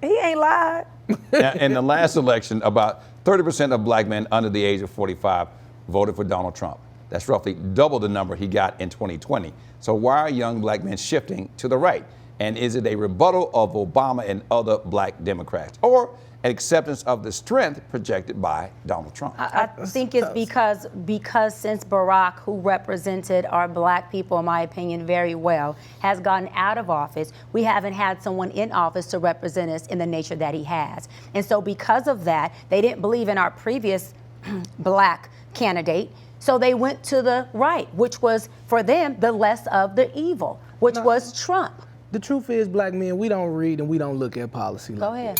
Speaker 5: He ain't lied.
Speaker 2: Now, in the last election, about 30% of black men under the age of 45 voted for Donald Trump. That's roughly double the number he got in 2020. So why are young black men shifting to the right? And is it a rebuttal of Obama and other black Democrats, or an acceptance of the strength projected by Donald Trump?
Speaker 3: I think it's because since Barack, who represented our black people, in my opinion, very well, has gotten out of office, we haven't had someone in office to represent us in the nature that he has. And so because of that, they didn't believe in our previous black candidate, so they went to the right, which was, for them, the less of the evil, which was Trump.
Speaker 4: The truth is, black men, we don't read and we don't look at policy.
Speaker 3: Go ahead.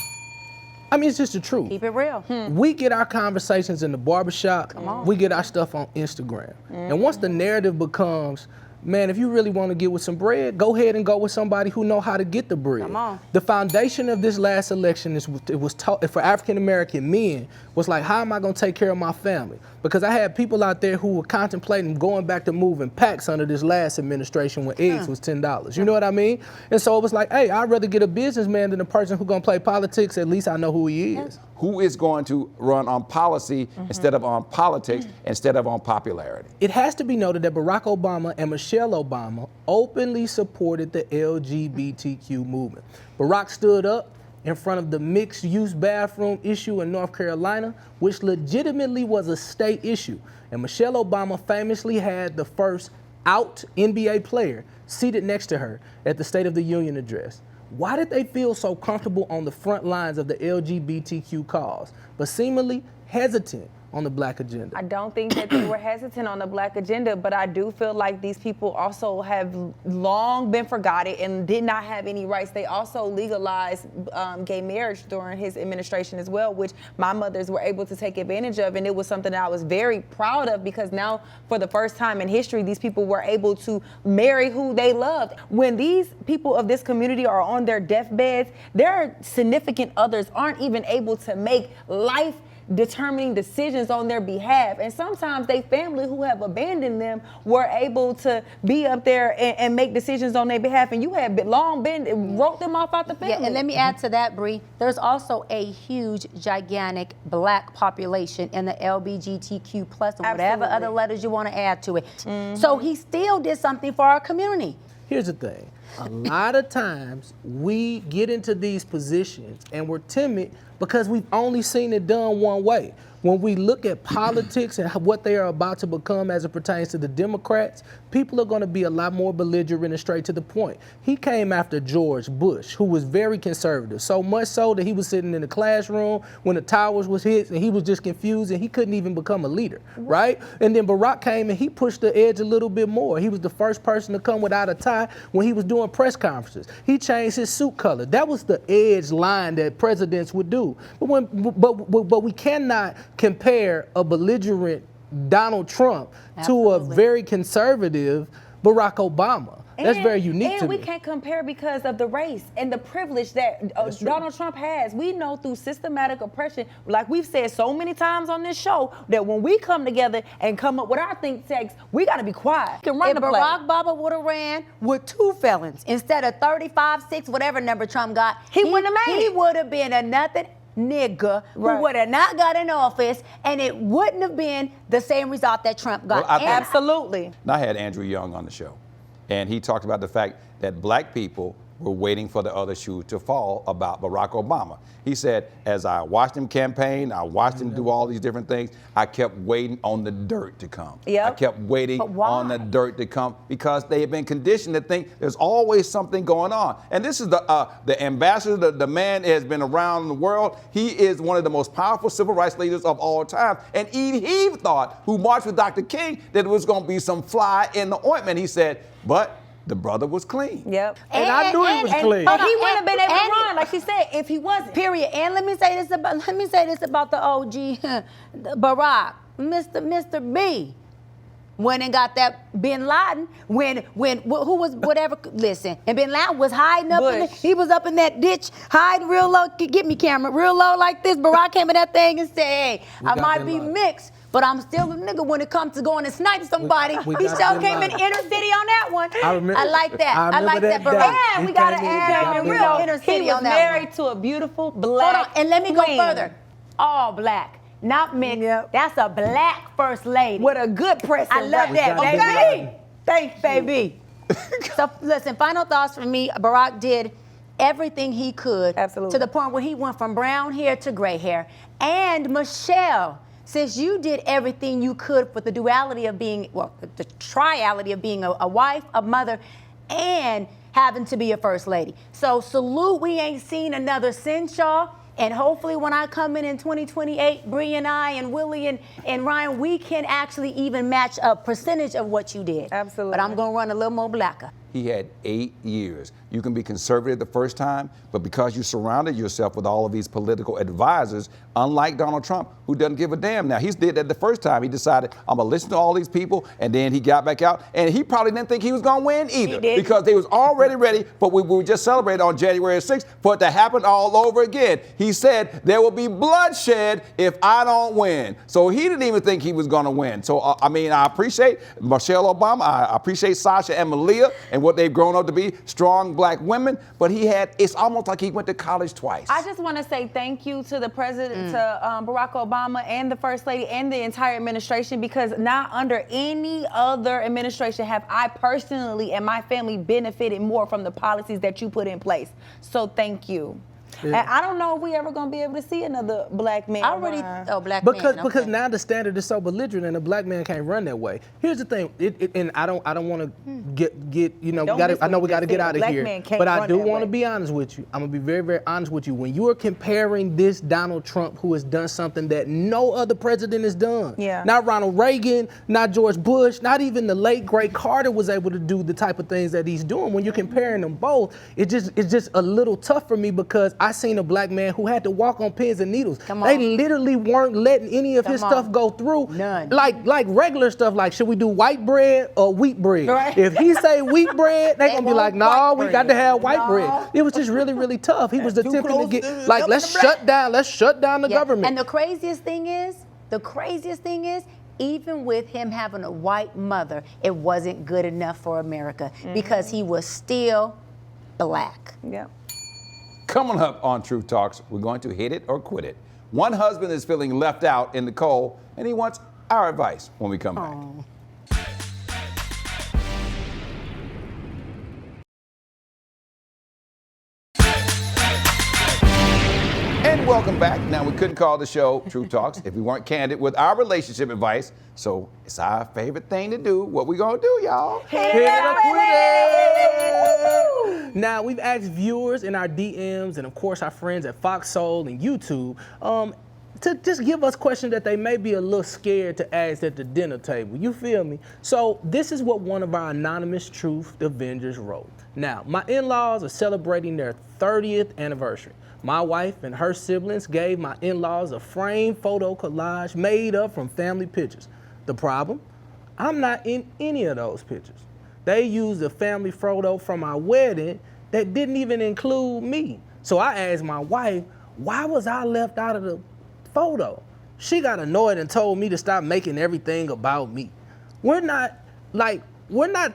Speaker 4: I mean, it's just the truth.
Speaker 3: Keep it real.
Speaker 4: We get our conversations in the barbershop. We get our stuff on Instagram. And once the narrative becomes, man, if you really want to get with some bread, go ahead and go with somebody who know how to get the bread.
Speaker 3: Come on.
Speaker 4: The foundation of this last election was taught for African American men was like, how am I going to take care of my family? Because I had people out there who were contemplating going back to moving packs under this last administration when eggs was $10. You know what I mean? And so it was like, hey, I'd rather get a businessman than a person who's going to play politics. At least I know who he is.
Speaker 2: Who is going to run on policy instead of on politics, instead of on popularity?
Speaker 4: It has to be noted that Barack Obama and Michelle Obama openly supported the LGBTQ movement. Barack stood up in front of the mixed-use bathroom issue in North Carolina, which legitimately was a state issue. And Michelle Obama famously had the first out NBA player seated next to her at the State of the Union address. Why did they feel so comfortable on the front lines of the LGBTQ cause, but seemingly hesitant on the black agenda?
Speaker 5: I don't think that they were hesitant on the black agenda, but I do feel like these people also have long been forgotten and did not have any rights. They also legalized gay marriage during his administration as well, which my mothers were able to take advantage of, and it was something that I was very proud of, because now for the first time in history, these people were able to marry who they loved. When these people of this community are on their deathbeds, their significant others aren't even able to make life determining decisions on their behalf. And sometimes they family who have abandoned them were able to be up there and make decisions on their behalf. And you have long been, wrote them off out the family.
Speaker 3: Yeah, and let me add to that, Bree. There's also a huge, gigantic black population in the LGBTQ plus, or whatever other letters you want to add to it. So he still did something for our community.
Speaker 4: Here's the thing. A lot of times we get into these positions and we're timid because we've only seen it done one way. When we look at politics and what they are about to become as it pertains to the Democrats, people are going to be a lot more belligerent and straight to the point. He came after George Bush, who was very conservative, so much so that he was sitting in the classroom when the towers was hit and he was just confused and he couldn't even become a leader, right? And then Barack came and he pushed the edge a little bit more. He was the first person to come without a tie when he was doing press conferences. He changed his suit color. That was the edge line that presidents would do. But we cannot compare a belligerent Donald Trump to a very conservative Barack Obama. That's very unique to me.
Speaker 5: And we can't compare because of the race and the privilege that Donald Trump has. We know through systematic oppression, like we've said so many times on this show, that when we come together and come up with our think tanks, we got to be quiet.
Speaker 3: If Barack Obama would have ran with 2 felons instead of 35, 6, whatever number Trump got,
Speaker 5: he wouldn't have made it.
Speaker 3: He would have been a nothing nigga who would have not got in office, and it wouldn't have been the same result that Trump got.
Speaker 2: Well,
Speaker 5: absolutely.
Speaker 2: I had Andrew Young on the show, and he talked about the fact that black people were waiting for the other shoe to fall about Barack Obama. He said, as I watched him campaign, I watched him do all these different things, I kept waiting on the dirt to come. I kept waiting on the dirt to come because they had been conditioned to think there's always something going on. And this is the ambassador, the man has been around the world. He is one of the most powerful civil rights leaders of all time. And he thought, who marched with Dr. King, that it was going to be some fly in the ointment. He said, but the brother was clean.
Speaker 5: Yep.
Speaker 4: And I knew he was clean.
Speaker 5: But he wouldn't have been able to run, like she said, if he wasn't.
Speaker 3: Period. And let me say this about the OG Barack, Mr. B. went and got that Bin Laden who was whatever. Listen, and Bin Laden was hiding up in he was up in that ditch, hiding real low. Get me camera, real low like this. Barack came in that thing and said, "Hey, I might be mixed, but I'm still a nigga when it comes to going and snipe somebody." He still came in inner city on that one. I like that. I like that. Barack, we gotta add him in real inner city on that one.
Speaker 5: He was married to a beautiful black.
Speaker 3: Hold on, and let me go
Speaker 5: queen.
Speaker 3: further. All black. Not mixed.
Speaker 5: Yep.
Speaker 3: That's a black first lady.
Speaker 5: With a good press.
Speaker 3: I love that, baby. Thanks, baby. So listen, final thoughts from me. Barack did everything he could.
Speaker 5: Absolutely.
Speaker 3: To the point where he went from brown hair to gray hair. And Michelle, since you did everything you could for the duality of being, well, the triality of being a wife, a mother, and having to be a first lady. So salute, we ain't seen another since, y'all. And hopefully when I come in 2028, Bree and I and Willie and Ryan, we can actually even match a percentage of what you did.
Speaker 5: Absolutely.
Speaker 3: But I'm going to run a little more blacker.
Speaker 2: He had 8 years. You can be conservative the first time, but because you surrounded yourself with all of these political advisors, unlike Donald Trump, who doesn't give a damn now. He did that the first time. He decided, I'm going to listen to all these people, and then he got back out, and he probably didn't think he was going to win either.
Speaker 3: He did.
Speaker 2: Because they was already ready for what we just celebrated on January 6th for it to happen all over again. He said, there will be bloodshed if I don't win. So he didn't even think he was going to win. So, I appreciate Michelle Obama. I appreciate Sasha and Malia and what they've grown up to be, strong black women, but it's almost like he went to college twice.
Speaker 5: I just want to say thank you to the president, to Barack Obama and the first lady and the entire administration, because not under any other administration have I personally and my family benefited more from the policies that you put in place. So thank you. Yeah. And I don't know if we ever gonna be able to see another black man.
Speaker 3: Black
Speaker 4: because
Speaker 3: man.
Speaker 4: Because now the standard is so belligerent, and a black man can't run that way. Here's the thing, and I don't want to get I know we got to get out of here, but I do want to be honest with you. I'm gonna be very, very honest with you. When you are comparing this Donald Trump, who has done something that no other president has done, not Ronald Reagan, not George Bush, not even the late great Carter was able to do the type of things that he's doing. When you're comparing them both, it's just a little tough for me, because I seen a black man who had to walk on pins and needles. They literally weren't letting any of his stuff go through.
Speaker 3: None.
Speaker 4: Like regular stuff, like should we do white bread or wheat bread?
Speaker 3: Right.
Speaker 4: If he say wheat bread, they gonna be like, no, we got to have white bread. It was just really, really tough. He was attempting to get, like, let's shut down the government.
Speaker 3: And the craziest thing is, even with him having a white mother, it wasn't good enough for America because he was still black.
Speaker 5: Yeah.
Speaker 2: Coming up on Truth Talks, we're going to hit it or quit it. One husband is feeling left out in the cold, and he wants our advice when we come back. And welcome back. Now, we couldn't call the show Truth Talks if we weren't candid with our relationship advice. So it's our favorite thing to do. What we gonna do, y'all?
Speaker 4: Hit it or quit it. Now, we've asked viewers in our DMs and, of course, our friends at Fox Soul and YouTube to just give us questions that they may be a little scared to ask at the dinner table. You feel me? So this is what one of our anonymous Truth Avengers wrote. Now, my in-laws are celebrating their 30th anniversary. My wife and her siblings gave my in-laws a framed photo collage made up from family pictures. The problem? I'm not in any of those pictures. They used a family photo from our wedding that didn't even include me. So I asked my wife, why was I left out of the photo? She got annoyed and told me to stop making everything about me. We're not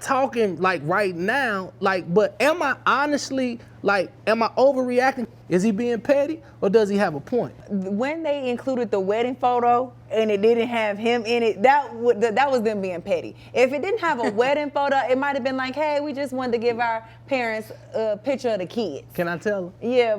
Speaker 4: talking like right now, but am I honestly, am I overreacting? Is he being petty, or does he have a point?
Speaker 5: When they included the wedding photo and it didn't have him in it, that was them being petty. If it didn't have a wedding photo, it might have been like, hey, we just wanted to give our parents a picture of the kids.
Speaker 4: Can I tell them?
Speaker 5: Yeah.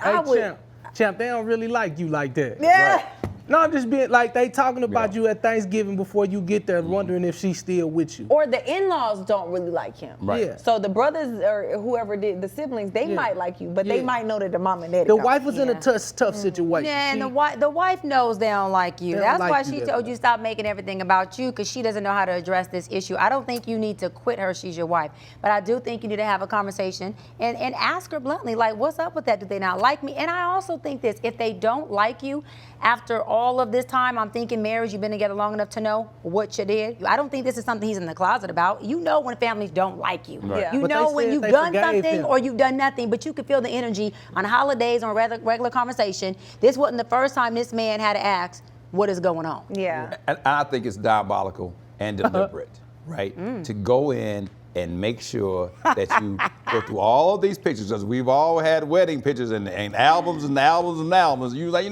Speaker 4: Hey, Champ, they don't really like you like that.
Speaker 5: Yeah.
Speaker 4: Right. No, I'm just being like, they talking about you at Thanksgiving before you get there, wondering if she's still with you.
Speaker 5: Or the in-laws don't really like him.
Speaker 2: Right.
Speaker 4: Yeah.
Speaker 5: So the brothers or whoever did the siblings, they might like you, but they might know that the mom and daddy
Speaker 4: The
Speaker 5: don't.
Speaker 4: wife was in a tough situation.
Speaker 3: Yeah, and the wife knows they don't like you.
Speaker 4: They
Speaker 3: That's
Speaker 4: don't
Speaker 3: why
Speaker 4: like
Speaker 3: she
Speaker 4: you.
Speaker 3: told you stop making everything about you, because she doesn't know how to address this issue. I don't think you need to quit her. She's your wife. But I do think you need to have a conversation and ask her bluntly, like, what's up with that? Do they not like me? And I also think this, if they don't like you after all all of this time, I'm thinking marriage, you've been together long enough to know what you did. I don't think this is something he's in the closet about. You know when families don't like you.
Speaker 2: Right.
Speaker 5: Yeah.
Speaker 3: You
Speaker 4: But
Speaker 3: know
Speaker 4: they
Speaker 3: when
Speaker 4: said
Speaker 3: you've
Speaker 4: they
Speaker 3: done
Speaker 4: forgave
Speaker 3: something
Speaker 4: him.
Speaker 3: or you've done nothing, but you can feel the energy on holidays, on regular conversation. This wasn't the first time this man had to ask, what is going on?
Speaker 5: Yeah.
Speaker 2: And I think it's diabolical and deliberate, right? To go in and make sure that you go through all these pictures, because we've all had wedding pictures and albums and albums and albums. You like,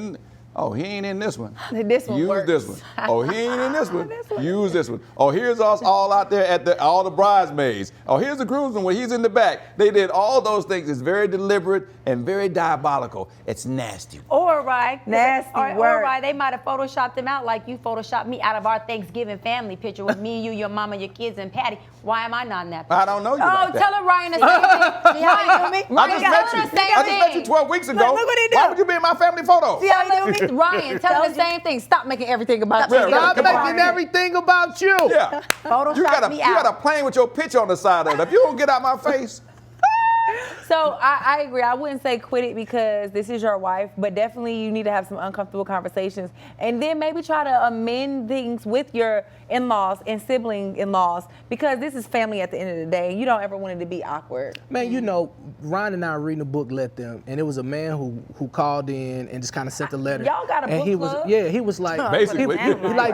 Speaker 2: oh, he ain't in this one.
Speaker 5: This one
Speaker 2: Use
Speaker 5: works.
Speaker 2: this one. Oh, he ain't in this one. Use this one. Oh, here's us all out there at all the bridesmaids. Oh, here's the groomsman when he's in the back. They did all those things. It's very deliberate and very diabolical. It's nasty.
Speaker 3: Or right,
Speaker 5: Nasty
Speaker 3: or
Speaker 5: work.
Speaker 3: right, they might have photoshopped him out like you photoshopped me out of our Thanksgiving family picture with me, you, your mama, your kids, and Patty. Why am I not in that picture?
Speaker 2: I don't know you
Speaker 3: Oh,
Speaker 2: like that.
Speaker 3: tell her Ryan the same thing. See how you do me?
Speaker 2: I just met you.
Speaker 3: Tell her the same
Speaker 2: I just met you
Speaker 3: thing.
Speaker 2: 12 weeks ago.
Speaker 5: Look what he do.
Speaker 2: Why would you be in my family photo?
Speaker 3: See how you do me? Ryan, tell her the same thing. Stop making everything about you.
Speaker 2: Yeah,
Speaker 4: Stop
Speaker 2: come on.
Speaker 4: making everything about you.
Speaker 2: Yeah.
Speaker 3: Photoshop
Speaker 2: You got
Speaker 3: me
Speaker 2: you got a
Speaker 3: out.
Speaker 2: plane with your picture on the side of it. If you don't get out my face,
Speaker 5: So I agree. I wouldn't say quit it because this is your wife, but definitely you need to have some uncomfortable conversations, and then maybe try to amend things with your in-laws and sibling in-laws, because this is family at the end of the day. You don't ever want it to be awkward.
Speaker 4: Man, you know, Ryan and I are reading a book, Let Them, and it was a man who called in and just kind of sent the letter.
Speaker 5: Y'all got a
Speaker 4: and
Speaker 5: book
Speaker 4: he
Speaker 5: club?
Speaker 4: was, yeah, he was like,
Speaker 2: Basically.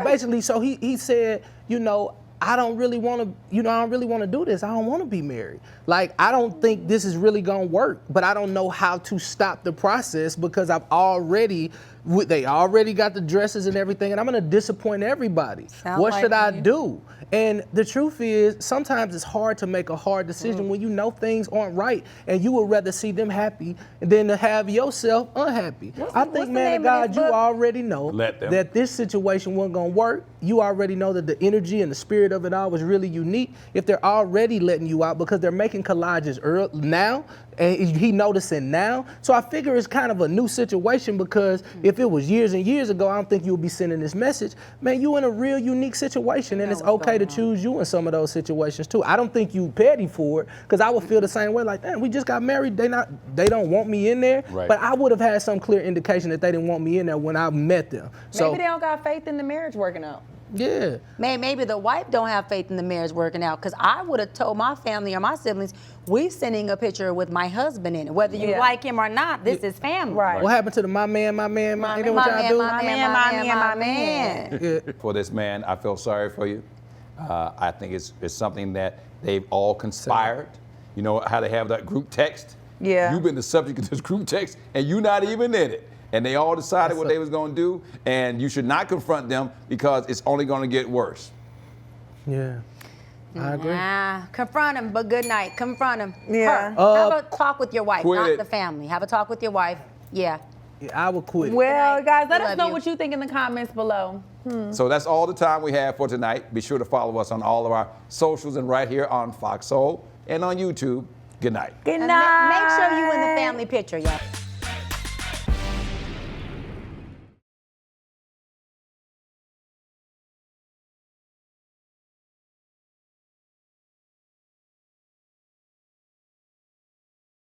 Speaker 4: basically, so he said, you know, I don't really want to do this. I don't want to be married. Like, I don't think this is really going to work, but I don't know how to stop the process because they already got the dresses and everything, and I'm going to disappoint everybody.
Speaker 3: Sound
Speaker 4: What
Speaker 3: like
Speaker 4: should I
Speaker 3: you.
Speaker 4: do? And the truth is, sometimes it's hard to make a hard decision when you know things aren't right, and you would rather see them happy than to have yourself unhappy. I
Speaker 5: what's
Speaker 4: think,
Speaker 5: the
Speaker 4: man
Speaker 5: name
Speaker 4: of
Speaker 5: of
Speaker 4: God,
Speaker 5: this
Speaker 4: you
Speaker 5: book?
Speaker 4: already know
Speaker 2: Let Them.
Speaker 4: that this situation wasn't gonna work. You already know that the energy and the spirit of it all was really unique. If they're already letting you out because they're making collages now, and he noticing now. So I figure it's kind of a new situation because if it was years and years ago, I don't think you would be sending this message. Man, you in a real unique situation, and it's okay to choose you in some of those situations too. I don't think you petty for it, because I would feel the same way. Like, damn, we just got married. They don't want me in there.
Speaker 2: Right.
Speaker 4: But I would have had some clear indication that they didn't want me in there when I met them. So
Speaker 5: Maybe they don't got faith in the marriage working out.
Speaker 4: yeah.
Speaker 3: Maybe the wife don't have faith in the marriage working out, because I would have told my family or my siblings, we sending a picture with my husband in it. Whether you
Speaker 5: Yeah.
Speaker 3: like him or not, this is family.
Speaker 5: Right.
Speaker 4: What happened to the my man? Ain't that
Speaker 3: My
Speaker 4: what
Speaker 3: man,
Speaker 4: y'all do?
Speaker 3: my man, my man.
Speaker 4: Yeah.
Speaker 2: for this man, I feel sorry for you. I think it's something that they've all conspired. You know how they have that group text?
Speaker 5: Yeah.
Speaker 2: You've been the subject of this group text, and you're not even in it. And they all decided what they was going to do, and you should not confront them because it's only going to get worse.
Speaker 4: Yeah. I agree.
Speaker 3: Confront him, but good night. Confront him.
Speaker 5: Yeah.
Speaker 3: Her. Have a talk with your wife,
Speaker 2: Quit
Speaker 3: not
Speaker 2: it.
Speaker 3: the family. Have a talk with your wife. Yeah.
Speaker 4: Yeah, I would quit.
Speaker 5: Well,
Speaker 3: Good night.
Speaker 5: guys, let
Speaker 3: We
Speaker 5: us
Speaker 3: love
Speaker 5: know
Speaker 3: you.
Speaker 5: what you think in the comments below.
Speaker 2: So that's all the time we have for tonight. Be sure to follow us on all of our socials and right here on Fox Soul and on YouTube. Good night.
Speaker 5: Good
Speaker 3: And
Speaker 5: night.
Speaker 3: make sure you in the family picture, y'all.